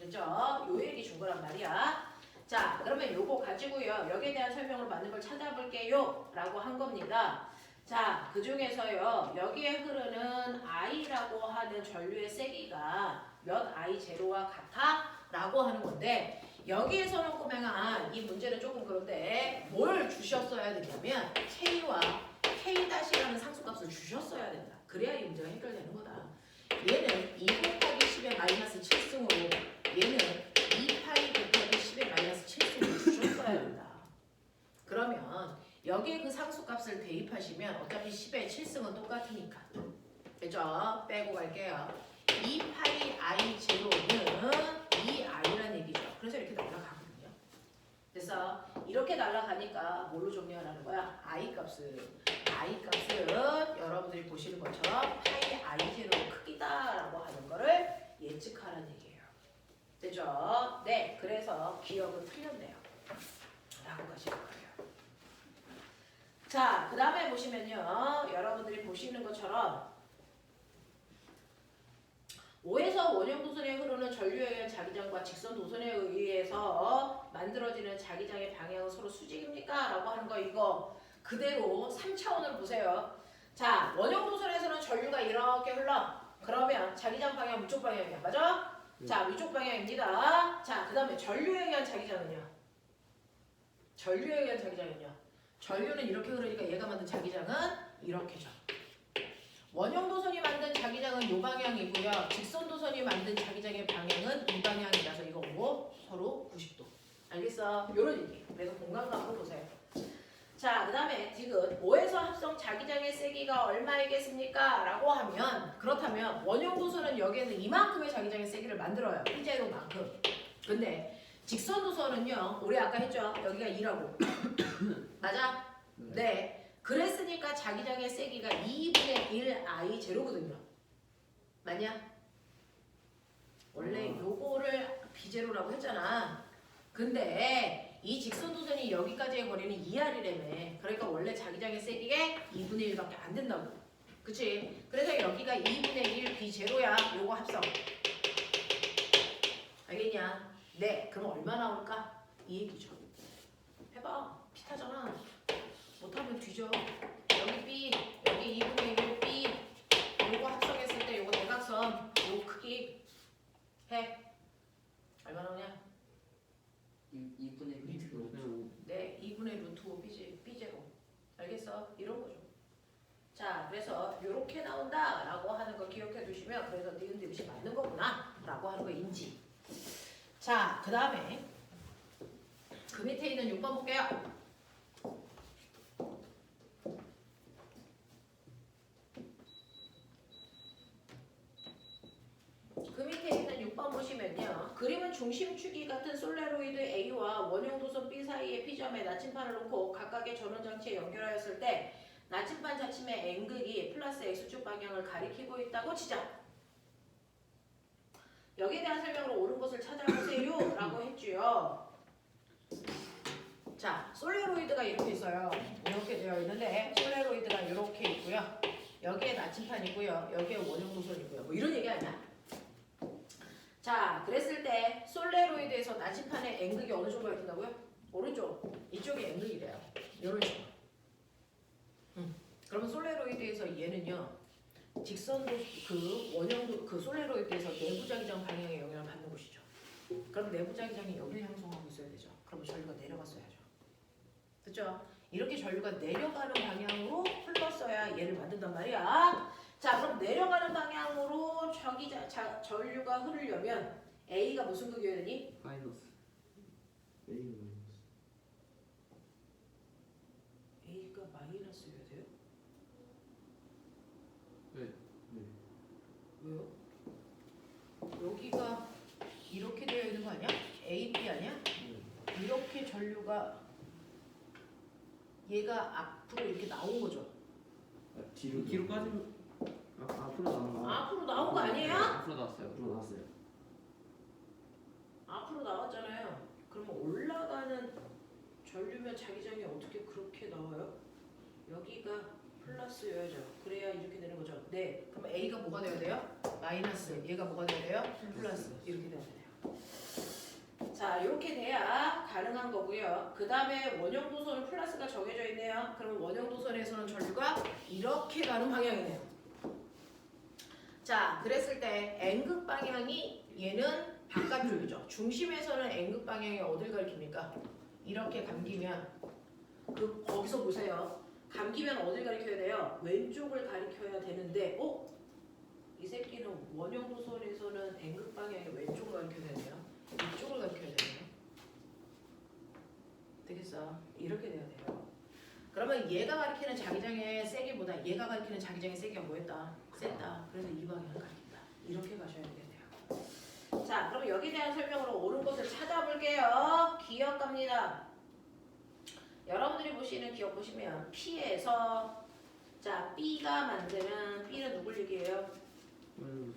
그죠? 요 얘기 준 거란 말이야. 자, 그러면 요거 가지고요. 여기에 대한 설명으로 맞는 걸 찾아볼게요 라고 한 겁니다. 자, 그 중에서요. 여기에 흐르는 I라고 하는 전류의 세기가 몇 I 제로와 같아? 라고 하는 건데 여기에서는 꼬맹아 이 문제는 조금 그런데 뭘 주셨어야 되냐면 K와 K-라는 상수값을 주셨어야 된다. 그래야 이 문제가 해결되는 거다. 얘는 2 곱하기 10의 마이너스 7승으로 얘는 2파이 곱하기 10의 마이너스 7승으로 주셨어야 된다. 그러면 여기에 그 상수값을 대입하시면 어차피 10의 7승은 똑같으니까 그죠? 빼고 갈게요. 2파이 I 제로는 2i라는 얘기죠. 그래서 이렇게 날아가거든요. 그래서 이렇게 날아가니까 뭘로 정리하라는 거야? I 값은 여러분들이 보시는 것처럼 파이 I 제로 크기다라고 하는 거를 예측하라는 얘기예요. 되죠? 네, 그래서 기억은 틀렸네요. 라고 가시는 거예요. 자, 그 다음에 보시면요. 여러분들이 보시는 것처럼 5에서 원형 도선에 흐르는 전류에 의한 자기장과 직선 도선에 의해서 만들어지는 자기장의 방향은 서로 수직입니까? 라고 하는 거 이거 그대로 3차원으로 보세요. 자, 원형 도선에서는 전류가 이렇게 흘러. 그러면 자기장 방향 위쪽 방향이야. 맞아? 자, 위쪽 방향입니다. 자, 그 다음에 전류에 의한 자기장은요? 전류에 의한 자기장은요? 전류는 이렇게 흐르니까 얘가 만든 자기장은 이렇게죠. 원형 도선이 만든 자기장은 이 방향이고요. 직선 도선이 만든 자기장의 방향은 이 방향이라서 이거 뭐? 서로 90도. 알겠어? 요런 얘기. 그래서 공간감으로 보세요. 자, 그 다음에 지금 5에서 합성 자기장의 세기가 얼마이겠습니까? 라고 하면 그렇다면 원형 도선은 여기에는 이만큼의 자기장의 세기를 만들어요. P제로만큼. 근데 직선 도선은요. 우리 아까 했죠? 여기가 2라고. 맞아? 네. 그랬으니까 자기장의 세기가 2분의 1 I 제로거든요. 맞냐? 원래 요거를 B제로라고 했잖아. 근데 이 직선 도선이 여기까지의 거리는 2R이라며. 그러니까 원래 자기장의 세기가 2분의 1밖에 안 된다고. 그치? 그래서 여기가 2분의 1 B제로야. 요거 합성. 알겠냐? 네. 그럼 얼마 나올까? 이 얘기죠. 해봐. 비슷하잖아. 못하면 뒤져. 여기 B, 여기 2분의 1 B. 요거 합성했을 때 요거 대각선, 요 크기 해. 얼마 나오냐? 2분의 1 네, 2분의 루트 5 B제로. 알겠어? 이런 거죠. 자, 그래서 요렇게 나온다라고 하는 거 기억해 두시면 그래서 니은 듯이 맞는 거구나 라고 하는 거 인지. 자, 그 다음에 그 밑에 있는 6번 볼게요. 그 밑에 있는 6번 보시면요. 그림은 중심축이 같은 솔레로이드 A와 원형 도선 B 사이의 P점에 나침판을 놓고 각각의 전원장치에 연결하였을 때 나침판 자침의 N극이 플러스 X축 방향을 가리키고 있다고 치자. 여기에 대한 설명으로 옳은 것을 찾아보세요 라고 했지요. 자, 솔레로이드가 이렇게 있어요. 이렇게 되어 있는데 솔레로이드가 이렇게 있고요. 여기에 나침판이고요. 여기에 원형 도선이고요. 뭐 이런 얘기 아니야? 자, 그랬을 때 솔레로이드에서 나침판의 N극이 어느 정도가 된다고요? 오른쪽. 이쪽이 N극이래요. 이런 식으로. 그러면 솔레로이드에서 얘는요. 직선도 그 원형도 그 솔레로이드에서 내부 자기장 방향에 영향을 받는 곳이죠. 그럼 내부 자기장이 여기를 향송하고 있어야 되죠. 그러면 전류가 내려갔어야죠. 그렇죠? 이렇게 전류가 내려가는 방향으로 흘렀어야 얘를 만든단 말이야. 자, 그럼 내려가는 방향으로 전류가 흐르려면 A가 무슨 극이어야 되니? 마이너스. A가 마이너스여야 돼요? 네. 왜요? 여기가 이렇게 되어 있는 거 아니야? A, B 아니야? 이렇게 전류가 얘가 앞으로 이렇게 나온 거죠. 뒤로 빠지면 앞으로 나온 거. 앞으로 나온 거 아니에요? 앞으로 나왔어요. 앞으로 나왔어요. 앞으로 나왔잖아요. 그러면 올라가는 전류면 자기장이 어떻게 그렇게 나와요? 여기가 플러스 플러스여야죠. 그래야 이렇게 되는 거죠. 네. 그럼 A가 뭐가 되어야 돼요? 마이너스. 얘가 뭐가 되어야 돼요? 플러스. 이렇게 되어야 돼요. 자, 이렇게 돼야 가능한 거고요. 그 다음에 원형 도선은 플러스가 정해져 있네요. 그러면 원형 도선에서는 전류가 이렇게 가는 방향이네요. 자, 그랬을 때 N극 방향이 얘는 바깥쪽이죠. 중심에서는 N극 방향이 어딜 가리킵니까? 이렇게 감기면 거기서 보세요. 감기면 어딜 가리켜야 돼요? 왼쪽을 가리켜야 되는데 이 새끼는 원형 도선에서는 N극 방향이 왼쪽을 가리켜야 되네요. 이쪽을 가리켜야 되네요. 되겠어? 이렇게 돼야 돼요. 그러면 얘가 가리키는 자기장의 세기보다 얘가 가리키는 자기장의 세기가 뭐였다? 셌다. 그래서 이 방향을 가리킨다. 이렇게 가셔야 되겠네요. 자, 그럼 여기에 대한 설명으로 옳은 것을 찾아볼게요. 기억 갑니다. 여러분들이 보시는 기억 보시면 P에서 자 B가 만드는 B는 누굴 얘기해요?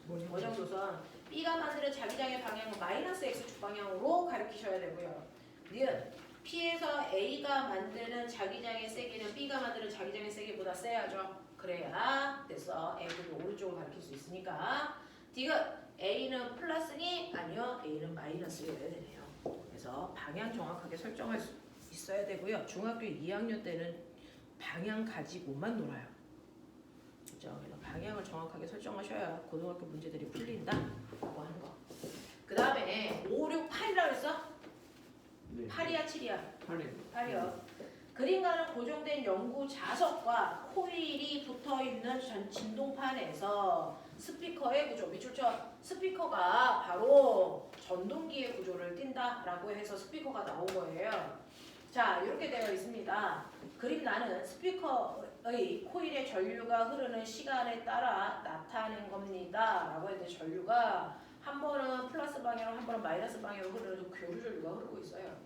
원형 도선. B가 만드는 자기장의 방향은 마이너스 X축 방향으로 가리키셔야 되고요. 니은 P에서 A가 만드는 자기장의 세기는 B가 만드는 자기장의 세기보다 세야죠. 그래야 됐어. X를 오른쪽으로 가리킬 수 있으니까. 디귿 A는 플러스니? 아니요. A는 마이너스여야 되네요. 그래서 방향 정확하게 설정할 수 있어야 되고요. 중학교 2학년 때는 방향 가지고만 놀아요. 그렇죠? 그래서 방향을 정확하게 설정하셔야 고등학교 문제들이 풀린다라고 하는 거. 그 다음에 5, 6, 8이라고 했어? 네. 8이야 7이야? 8이요. 8이요. 그림과는 고정된 연구 자석과 코일이 붙어있는 진동판에서 스피커의 구조, 밑줄쳐 스피커가 바로 전동기의 구조를 띈다라고 해서 스피커가 나온 거예요. 자, 이렇게 되어 있습니다. 그림 나는 스피커의 코일의 전류가 흐르는 시간에 따라 나타낸 겁니다. 라고 했는데 전류가 한 번은 플러스 방향으로 한 번은 마이너스 방향으로 흐르는 교류 전류가 흐르고 있어요.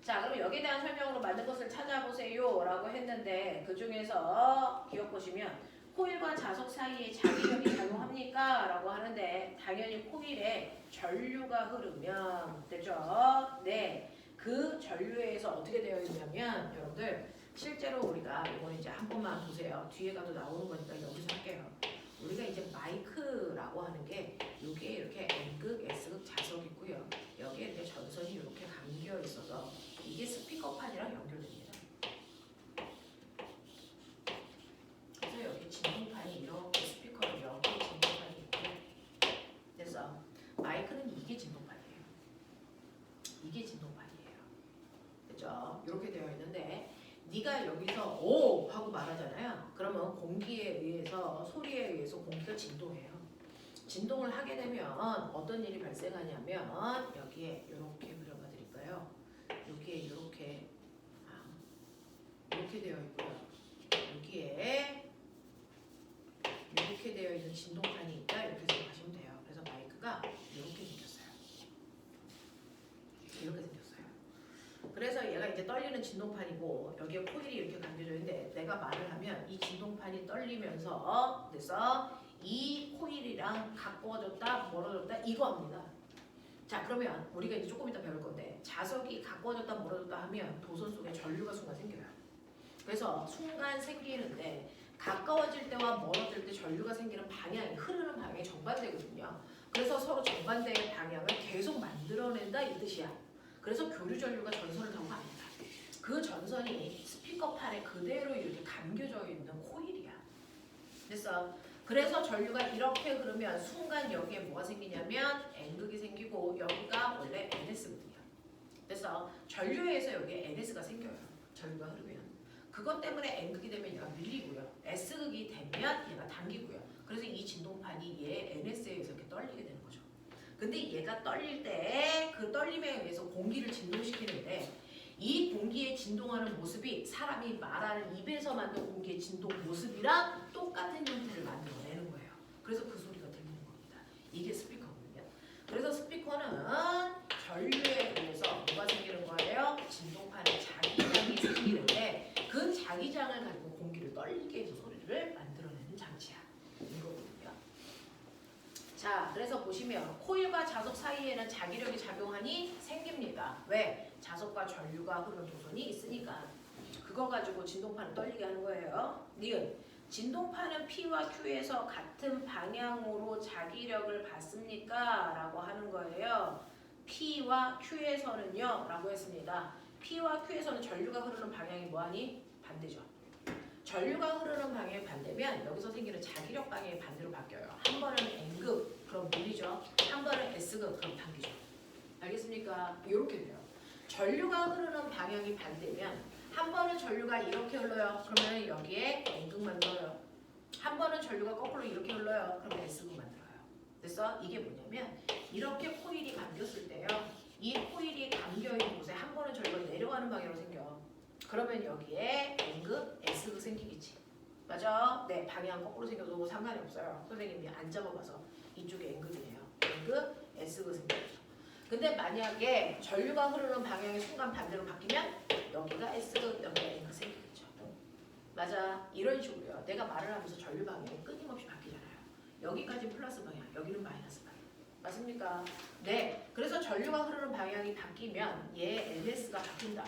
자, 그럼 여기에 대한 설명으로 맞는 것을 찾아보세요. 라고 했는데 그 중에서 기억 보시면 코일과 자석 사이에 자기력이 작용합니까? 라고 하는데 당연히 코일에 전류가 흐르면 됐죠? 네. 그 전류에서 어떻게 되어 있냐면 여러분들 실제로 우리가 이거는 이제 한 번만 보세요. 뒤에 가도 나오는 거니까 여기서 할게요. 우리가 이제 마이크라고 하는 게 여기에 이렇게 N극, S극 자석이 있고요. 여기에 이렇게 전선이 이렇게 감겨 있어서 이게 스피커판이랑 연결됩니다. 그래서 여기 진동판이 이렇게 스피커로 여기 진동판이 있고 그래서 마이크는 이게 진동판이에요. 이게 진동판이에요. 그죠? 이렇게 되어 있는데 네가 여기서 오 하고 말하잖아요. 그러면 공기에 의해서 소리에 의해서 공기가 진동해요. 진동을 하게 되면 어떤 일이 발생하냐면 여기에 이렇게 그려봐 드릴까요? 여기에 이렇게 되어 있고요. 여기에 이렇게 되어 있는 진동판이 있다. 이렇게 생각하시면 돼요. 그래서 마이크가 이렇게 생겼어요. 이렇게 생겼어요. 그래서 얘가 이제 떨리는 진동판이고 여기에 코일이 이렇게 감겨져 있는데 내가 말을 하면 이 진동판이 떨리면서 그래서 이 코일이랑 가까워졌다 멀어졌다 이거입니다. 자, 그러면 우리가 이제 조금 이따 배울 건데 자석이 가까워졌다 멀어졌다 하면 도선 속에 전류가 순간 생겨요. 그래서 순간 생기는데 가까워질 때와 멀어질 때 전류가 생기는 방향이 흐르는 방향이 정반대거든요. 그래서 서로 정반대의 방향을 계속 만들어낸다 이 뜻이야. 그래서 교류 전류가 전선을 타고 갑니다. 그 전선이 스피커판에 그대로 이렇게 감겨져 있는 코일이야. 그래서 전류가 이렇게 흐르면 순간 여기에 뭐가 생기냐면 N극이 생기고 여기가 원래 NS거든요. 그래서 전류에서 여기에 NS가 생겨요. 전류가 흐르면. 그것 때문에 N극이 되면 얘가 밀리고요. S극이 되면 얘가 당기고요. 그래서 이 진동판이 얘 NS에 의해서 이렇게 떨리게 되는 거죠. 근데 얘가 떨릴 때 그 떨림에 의해서 공기를 진동시키는데 이 공기의 진동하는 모습이 사람이 말하는 입에서 만든 공기의 진동 모습이랑 똑같은 형태를 만들어내는 거예요. 그래서 그 소리가 들리는 겁니다. 이게 스피커거든요. 그래서 스피커는 전류에 의해서 뭐가 생기는 거예요? 진동판에 자기장이 생기는데 그 자기장을 가지고 공기를 떨리게 해서 소리를 만들어내는 장치야. 이거거든요. 자, 그래서 보시면 코일과 자석 사이에는 자기력이 작용하니 생깁니다. 왜? 자석과 전류가 흐르는 도선이 있으니까. 그거 가지고 진동파는 떨리게 하는 거예요. 니은 진동파는 P와 Q에서 같은 방향으로 자기력을 받습니까? 라고 하는 거예요. P와 Q에서는요 라고 했습니다. P와 Q에서는 전류가 흐르는 방향이 뭐하니? 반대죠. 전류가 흐르는 방향이 반대면 여기서 생기는 자기력 방향이 반대로 바뀌어요. 한 번은 N극, 그럼 물이죠. 한 번은 S극, 그럼 단기죠. 알겠습니까? 이렇게 돼요. 전류가 흐르는 방향이 반대면 한 번은 전류가 이렇게 흘러요. 그러면 여기에 N극만 들어요. 한 번은 전류가 거꾸로 이렇게 흘러요. 그러면 S극만 들어요. 그래서 이게 뭐냐면 이렇게 코일이 감겼을 때요. 이 코일이 감겨있는 곳에 한 번은 전류가 내려가는 방향으로 생겨. 그러면 여기에 N극, S극 생기겠지. 맞아? 네, 방향 거꾸로 생겨도 상관이 없어요. 선생님이 안 잡아봐서 이쪽에 N극이네요. N극, S극 생기죠. 근데 만약에 전류가 흐르는 방향이 순간 반대로 바뀌면 여기가 S극, 여기가 N극 생기겠죠. 맞아. 이런 식으로요. 내가 말을 하면서 전류 방향이 끊임없이 바뀌잖아요. 여기까지 플러스 방향, 여기는 마이너스 방향. 맞습니까? 네. 그래서 전류가 흐르는 방향이 바뀌면 얘 LS가 바뀐다.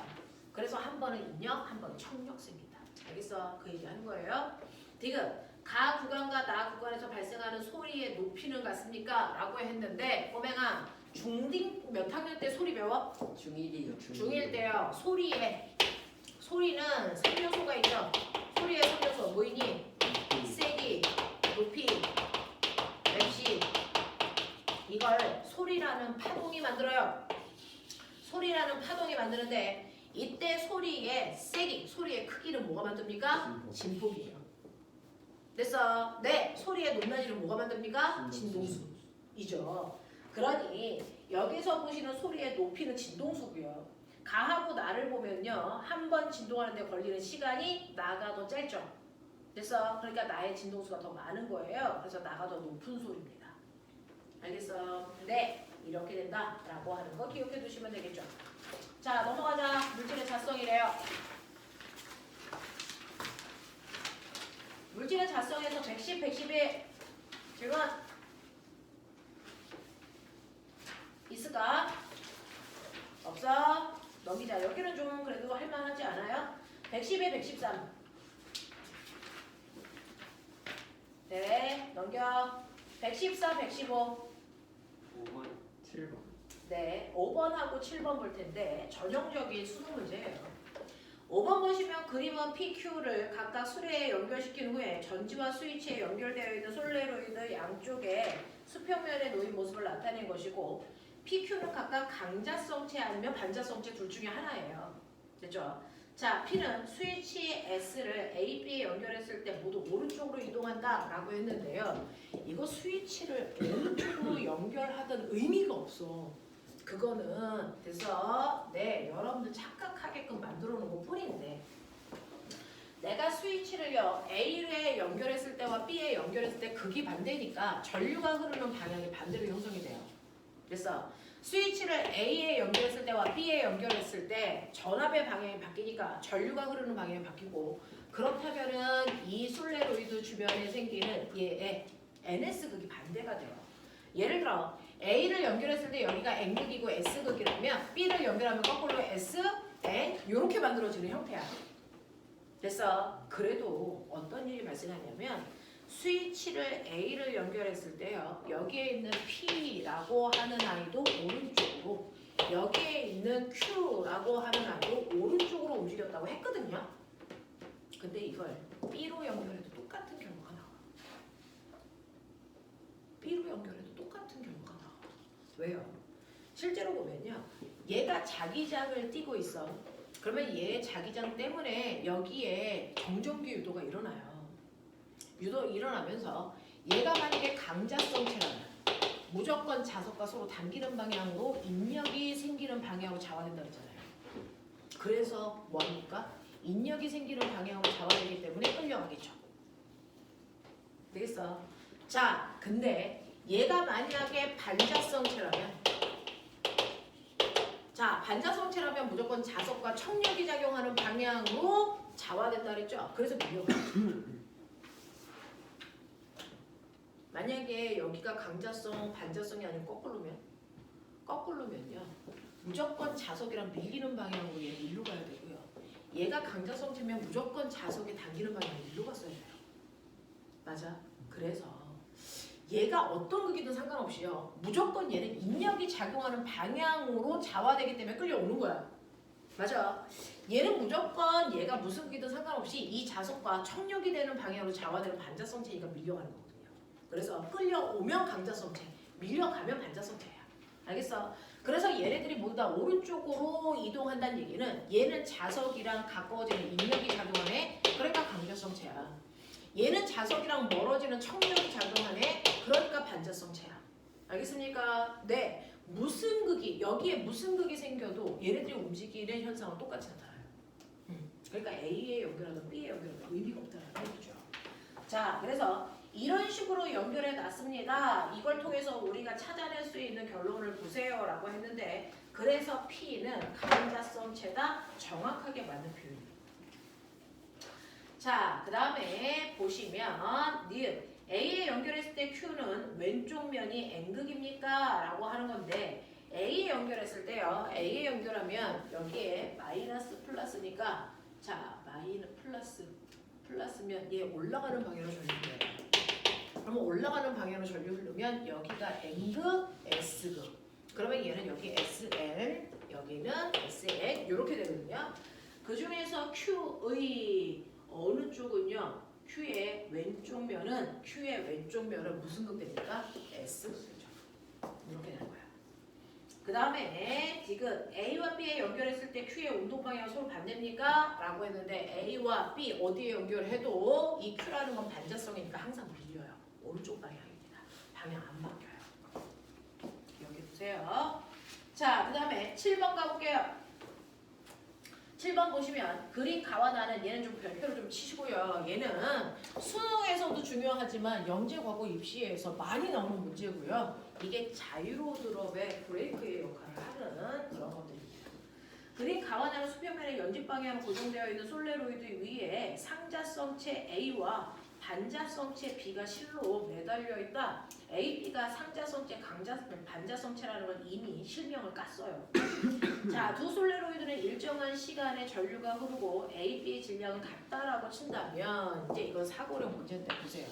그래서 한 번은 인력, 한 번은 청력 생긴다. 알겠어? 그 얘기 하는 거예요. 지금 가 구간과 나 구간에서 발생하는 소리의 높이는 같습니까? 라고 했는데 꼬맹아 중딩 몇 학년 때 소리 배워? 중1이요. 중1 때요. 소리는 3요소가 있죠. 소리의 3요소 뭐이니? 세기, 높이, 맵시. 이걸 소리라는 파동이 만들어요. 소리라는 파동이 만드는데 이때 소리의 세기, 소리의 크기는 뭐가 만듭니까? 진폭이에요. 됐어? 네, 소리의 높낮이는 뭐가 만듭니까? 진동수이죠. 그러니 여기서 보시는 소리의 높이는 진동수고요. 가하고 나를 보면요. 한 번 진동하는 데 걸리는 시간이 나가 더 짧죠. 됐어? 그러니까 나의 진동수가 더 많은 거예요. 그래서 나가 더 높은 소리입니다. 알겠어? 네, 이렇게 된다라고 하는 거 기억해 두시면 되겠죠. 자, 넘어가자. 물질의 자성이래요. 물질의 자성에서 110, 111 질문 있을까? 없어? 넘기자. 여기는 좀 그래도 할만하지 않아요? 110에 113 네, 넘겨. 114, 115 5번, 7번. 네, 5번하고 7번 볼 텐데 전형적인 수능 문제예요. 5번 보시면 그림은 PQ를 각각 수레에 연결시킨 후에 전지와 스위치에 연결되어 있는 솔레로이드 양쪽에 수평면에 놓인 모습을 나타낸 것이고 PQ는 각각 강자성체 아니면 반자성체 둘 중에 하나예요. 됐죠? 자, P는 스위치 S를 A, B에 연결했을 때 모두 오른쪽으로 이동한다 라고 했는데요. 이거 스위치를 오른쪽으로 연결하던 의미가 없어. 그거는 그래서 네, 여러분들 착각하게끔 만들어 놓은 것 뿐인데 내가 스위치를요 A에 연결했을 때와 B에 연결했을 때 극이 반대니까 전류가 흐르는 방향이 반대로 형성이 돼요. 그래서 스위치를 A에 연결했을 때와 B에 연결했을 때 전압의 방향이 바뀌니까 전류가 흐르는 방향이 바뀌고 그렇다면은 이 솔레로이드 주변에 생기는 얘의 NS극이 반대가 돼요. 예를 들어 A를 연결했을 때 여기가 N극이고 S극이라면 B를 연결하면 거꾸로 S, N 이렇게 만들어지는 형태야. 그래서 그래도 어떤 일이 발생하냐면 스위치를 A를 연결했을 때요. 여기에 있는 P라고 하는 아이도 오른쪽으로 여기에 있는 Q라고 하는 아이도 오른쪽으로 움직였다고 했거든요. 근데 이걸 B로 연결해도 똑같은 결과가 나와. B로 연결해도 똑같은 결과가 나와. 왜요? 실제로 보면요. 얘가 자기장을 띠고 있어. 그러면 얘 자기장 때문에 여기에 정전기 유도가 일어나요. 유도 일어나면서 얘가 만약에 강자성체라면 무조건 자석과 서로 당기는 방향으로 인력이 생기는 방향으로 자화된다고 했잖아요. 그래서 뭐합니까? 인력이 생기는 방향으로 자화되기 때문에 끌려가겠죠. 되겠어? 자, 근데 얘가 만약에 반자성체라면 자, 반자성체라면 무조건 자석과 청력이 작용하는 방향으로 자화된다 그랬죠? 그래서 밀려가요. 만약에 여기가 강자성, 반자성이 아니고 거꾸로면요. 무조건 자석이랑 밀리는 방향으로 얘 밀로 가야 되고요. 얘가 강자성체면 무조건 자석에 당기는 방향이 일로 갔어야 돼요. 맞아. 그래서 얘가 어떤 극이든 상관없이요. 무조건 얘는 인력이 작용하는 방향으로 자화되기 때문에 끌려오는 거야. 맞아. 얘는 무조건 얘가 무슨 극이든 상관없이 이 자석과 청력이 되는 방향으로 자화되는 반자성체니까 밀려가는 거거든요. 그래서 끌려오면 강자성체, 밀려가면 반자성체야. 알겠어? 그래서 얘네들이 모두 다 오른쪽으로 이동한다는 얘기는 얘는 자석이랑 가까워지는 인력이 작용하네. 그러니까 강자성체야. 얘는 자석이랑 멀어지는 청력이 작용하네. 그러니까 반자성체야. 알겠습니까? 네. 무슨 극이 여기에 무슨 극이 생겨도 얘네들이 움직이는 현상은 똑같이 나타나요. 그러니까 A에 연결하든 B에 연결하든 의미가 없다는 거죠. 자, 그래서 이런 식으로 연결해 놨습니다. 이걸 통해서 우리가 찾아낼 수 있는 결론을 보세요라고 했는데 그래서 P는 강자성체다. 정확하게 맞는 표현입니다. 자, 그 다음에 보시면 니은 A에 연결했을 때 Q는 왼쪽 면이 N극입니까? 라고 하는 건데 A에 연결했을 때요. A에 연결하면 여기에 마이너스 플러스니까 자, 플러스면 얘 올라가는 방향으로 전류 흘러요. 그러면 올라가는 방향으로 전류 흐르면 여기가 N극, S극. 그러면 얘는 여기 SN, 여기는 SN 이렇게 되거든요. 그 중에서 Q의 어느 쪽은요? Q의 왼쪽 면은 무슨 극 됩니까? S극이죠. 이렇게 되는 거야. 그 다음에 디귿 A와 B에 연결했을 때 Q의 운동 방향은 서로 반대입니까? 라고 했는데 A와 B 어디에 연결해도 이 Q라는 건 반자성이니까 항상 밀려요. 오른쪽 방향입니다. 방향 안 바뀌어요. 여기 보세요. 자, 그 다음에 7번 가볼게요. 7번 보시면 그림 가와 나는 얘는 좀 별표를 좀 치시고요. 얘는 수능에서도 중요하지만 영재 과거 입시에서 많이 나오는 문제고요. 이게 자유로드롭의 브레이크의 역할을 하는 그런 것들입니다. 그림 가와 나는 수평면의 연집 방향으로 고정되어 있는 솔레로이드 위에 상자성체 A와 반자성체 B가 실로 매달려 있다. A, B가 상자성체, 반자성체라는 건 이미 실명을 깠어요. 자, 두 솔레로이드는 일정한 시간에 전류가 흐르고 A, B의 질량은 같다라고 친다면 이제 이건 사고력 문제인데 보세요.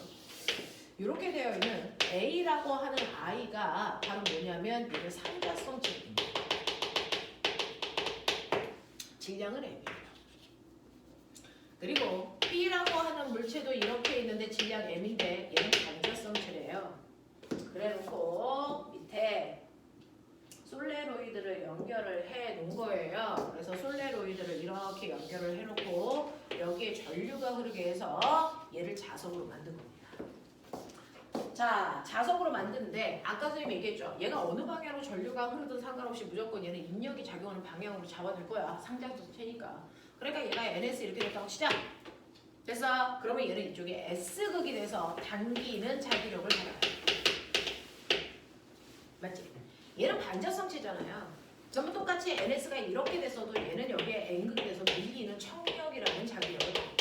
이렇게 되어 있는 A라고 하는 I가 바로 뭐냐면 얘는 상자성체입니다. 질량은 M이에요. 그리고 B라고 하는 물체도 이렇게 있는데 질량 M인데 얘는 반자성체래요. 그래놓고 밑에 솔레로이드를 연결을 해 놓은 거예요. 그래서 솔레로이드를 이렇게 연결을 해놓고 여기에 전류가 흐르게 해서 얘를 자석으로 만든 겁니다. 자, 자석으로 만드는데 아까 선생님이 얘기했죠. 얘가 어느 방향으로 전류가 흐르든 상관없이 무조건 얘는 인력이 작용하는 방향으로 잡아줄 거야. 상자성체니까. 그러니까 얘가 NS 이렇게 됐다고 치자. 됐어? 그러면 얘는 이쪽에 S극이 돼서 당기는 자기력을 받아요. 맞지? 얘는 반자성체잖아요. 전부 똑같이 NS가 이렇게 됐어도 얘는 여기에 N극이 돼서 밀리는 청력이라는 자기력을 받아요.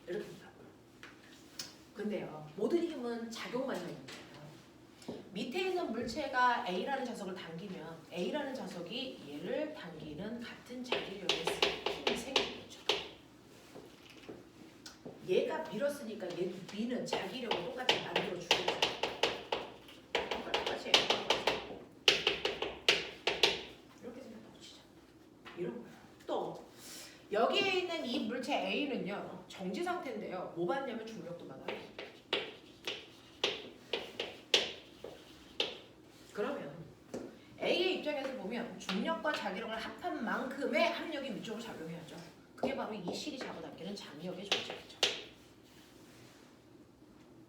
이렇게 된다고요. 근데요, 모든 힘은 작용만 하는 거예요. 밑에 있는 물체가 A라는 자석을 당기면 A라는 자석이 얘를 당기는 같은 자기력의 힘이 생기는 거죠. 얘가 밀었으니까 얘도 미는 자기력을 똑같이 만들어주겠죠. 똑같이 해요. 이렇게 생각하고 치자. 이런 거야. 또 여기에 있는 이 물체 A는요. 정지 상태인데요. 뭐 받냐면 중력도 받아요. 그러면 A의 입장에서 보면 중력과 자기력을 합한 만큼의 합력이 위쪽으로 작용해야죠. 그게 바로 이 실이 잡아당기는 장력의 존재겠죠.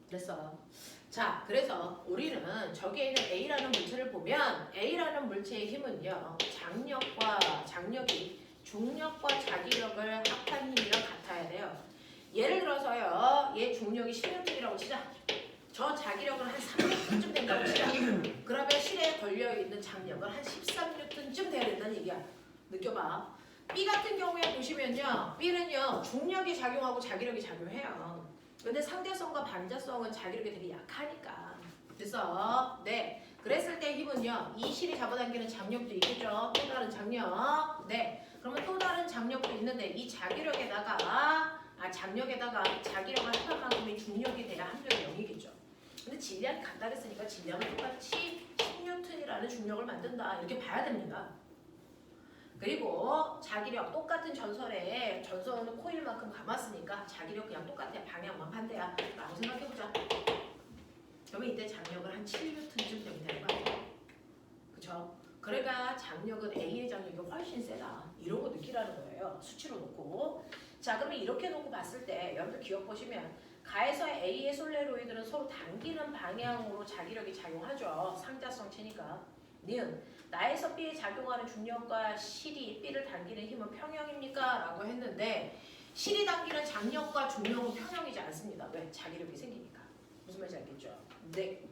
됐어. 자, 그래서 우리는 저기에 있는 A라는 물체를 보면 A라는 물체의 힘은요. 장력이 중력과 자기력을 합한 힘이랑 같아야 돼요. 예를 들어서요. 얘 중력이 10N이라고 치자. 저 자기력은 한 3N쯤 된다고 치자. 그러면 실에 걸려있는 장력은 한 13N쯤 돼야 된다는 얘기야. 느껴봐. B 같은 경우에 보시면요. B는요. 중력이 작용하고 자기력이 작용해요. 근데 상대성과 반자성은 자기력이 되게 약하니까. 그래서 네. 그랬을 때 힘은요. 이 실이 잡아당기는 장력도 있겠죠. 또 다른 장력. 네. 그러면 또 다른 장력도 있는데 이 장력에다가 자기력을 합한 만큼의 중력이 돼야 함량이 0이겠죠. 근데 질량이 같다 그랬으니까 질량은 똑같이 10N이라는 중력을 만든다 이렇게 봐야 됩니다. 그리고 자기력 똑같은 전선에 전선은 코일만큼 감았으니까 자기력 그냥 똑같아. 방향만 반대야 라고 생각해보자. 그러면 이때 장력은 한 7N쯤 되면 되는 거야. 그쵸? 그러니까 장력은 A의 장력이 훨씬 세다. 이런 거 느끼라는 거예요. 수치로 놓고. 자, 그러면 이렇게 놓고 봤을 때 여러분들 기억 보시면 가에서 A의 솔레로이드는 서로 당기는 방향으로 자기력이 작용하죠. 상자성체니까. 니은 나에서 B에 작용하는 중력과 실이 B를 당기는 힘은 평형입니까? 라고 했는데 실이 당기는 장력과 중력은 평형이지 않습니다. 왜? 자기력이 생기니까. 무슨 말인지 알겠죠? 네.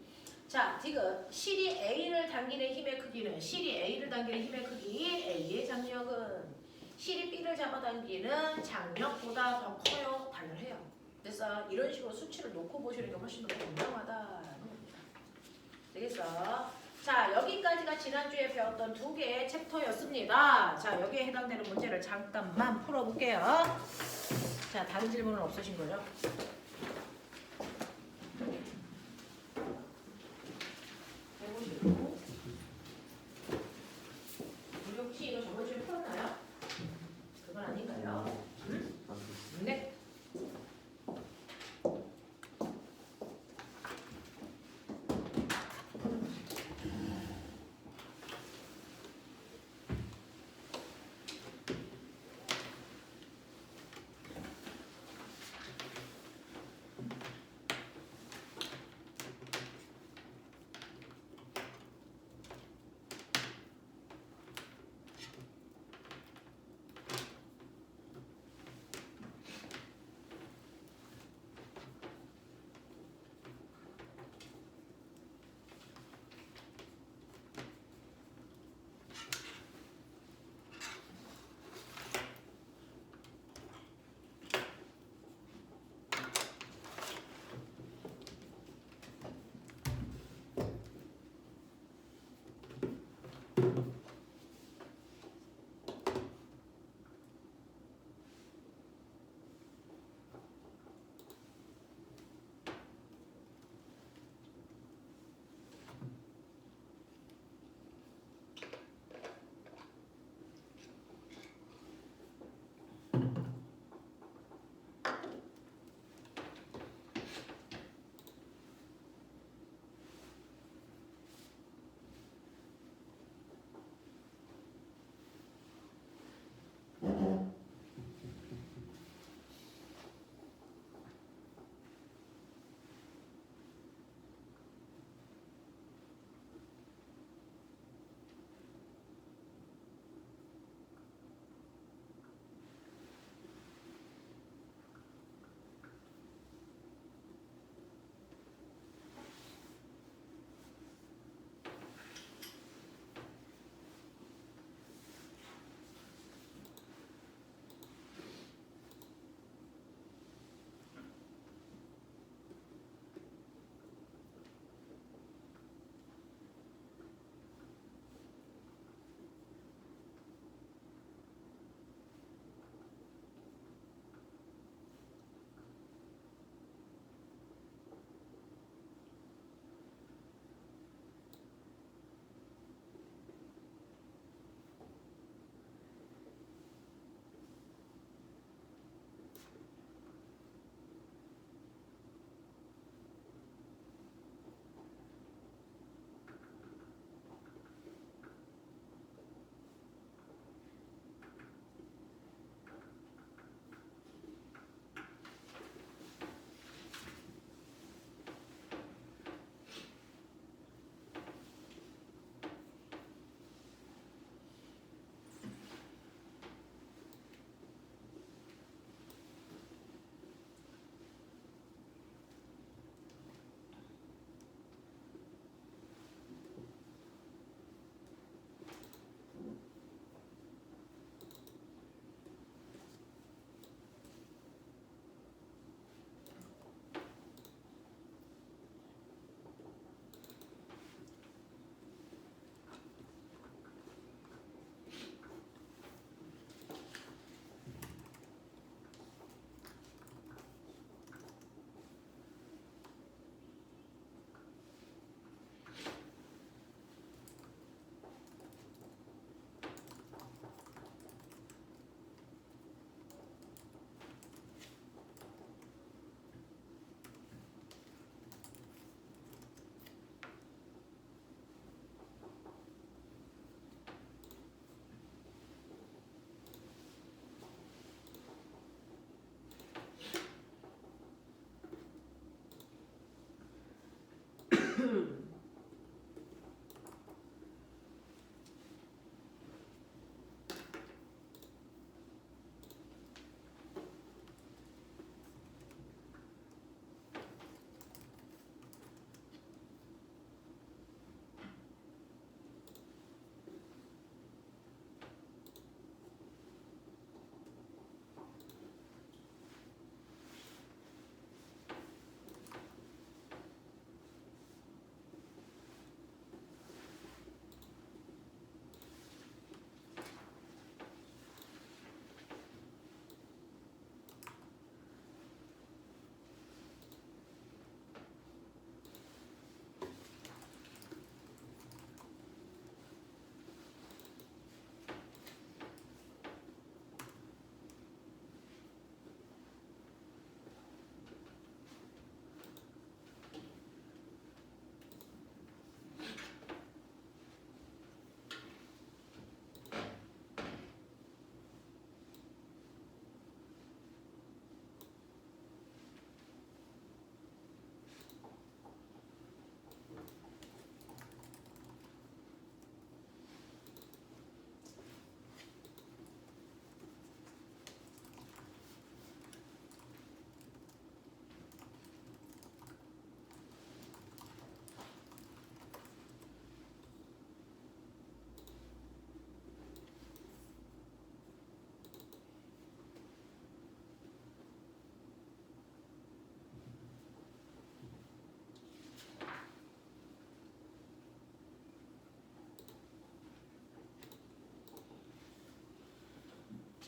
자, 디귿. 실이 A를 당기는 힘의 크기는 실이 A를 당기는 힘의 크기 A의 장력은 실이 B를 잡아당기는 장력보다 더 커요. 당연해요. 그래서 이런 식으로 수치를 놓고 보시는 게 훨씬 더 분명하다라는 겁니다. 되겠어? 자, 여기까지가 지난주에 배웠던 두 개의 챕터였습니다. 자, 여기에 해당되는 문제를 잠깐만 풀어볼게요. 자, 다른 질문은 없으신 거죠? 해보시고. 우리 혹시 이거 저번 주에 풀었나요? 그건 아닌가요? 네.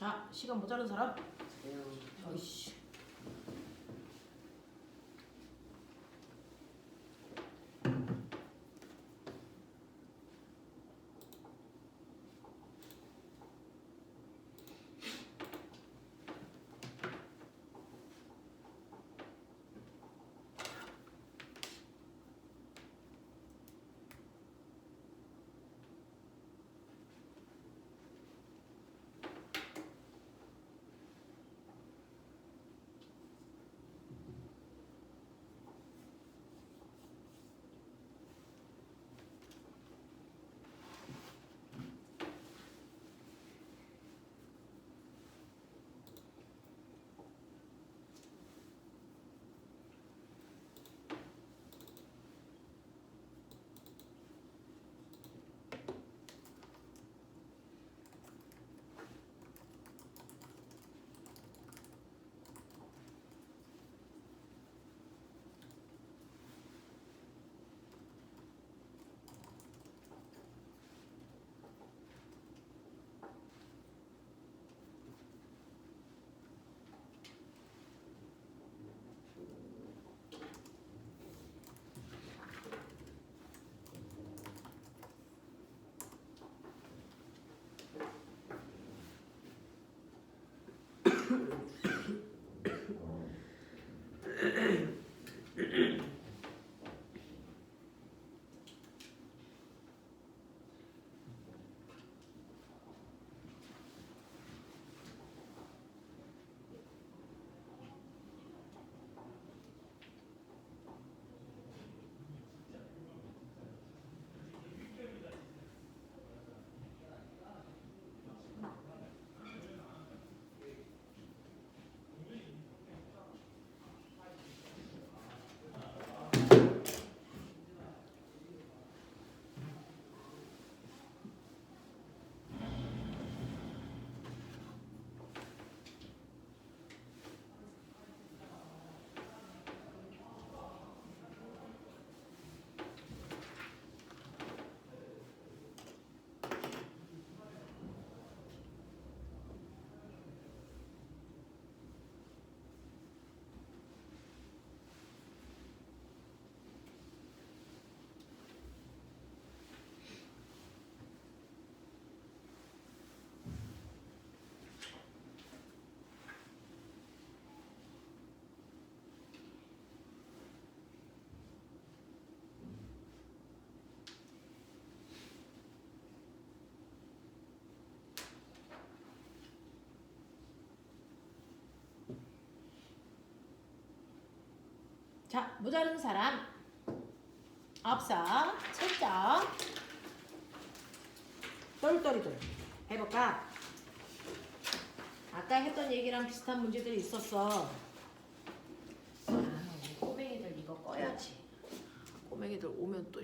자, 시간 모자란 사람? 저요. 어이씨. 자, 모자른 사람 없어. 채점. 똘똘이들 해볼까? 아까 했던 얘기랑 비슷한 문제들이 있었어. 아, 우리 꼬맹이들 이거 꺼야지. 꼬맹이들 오면 또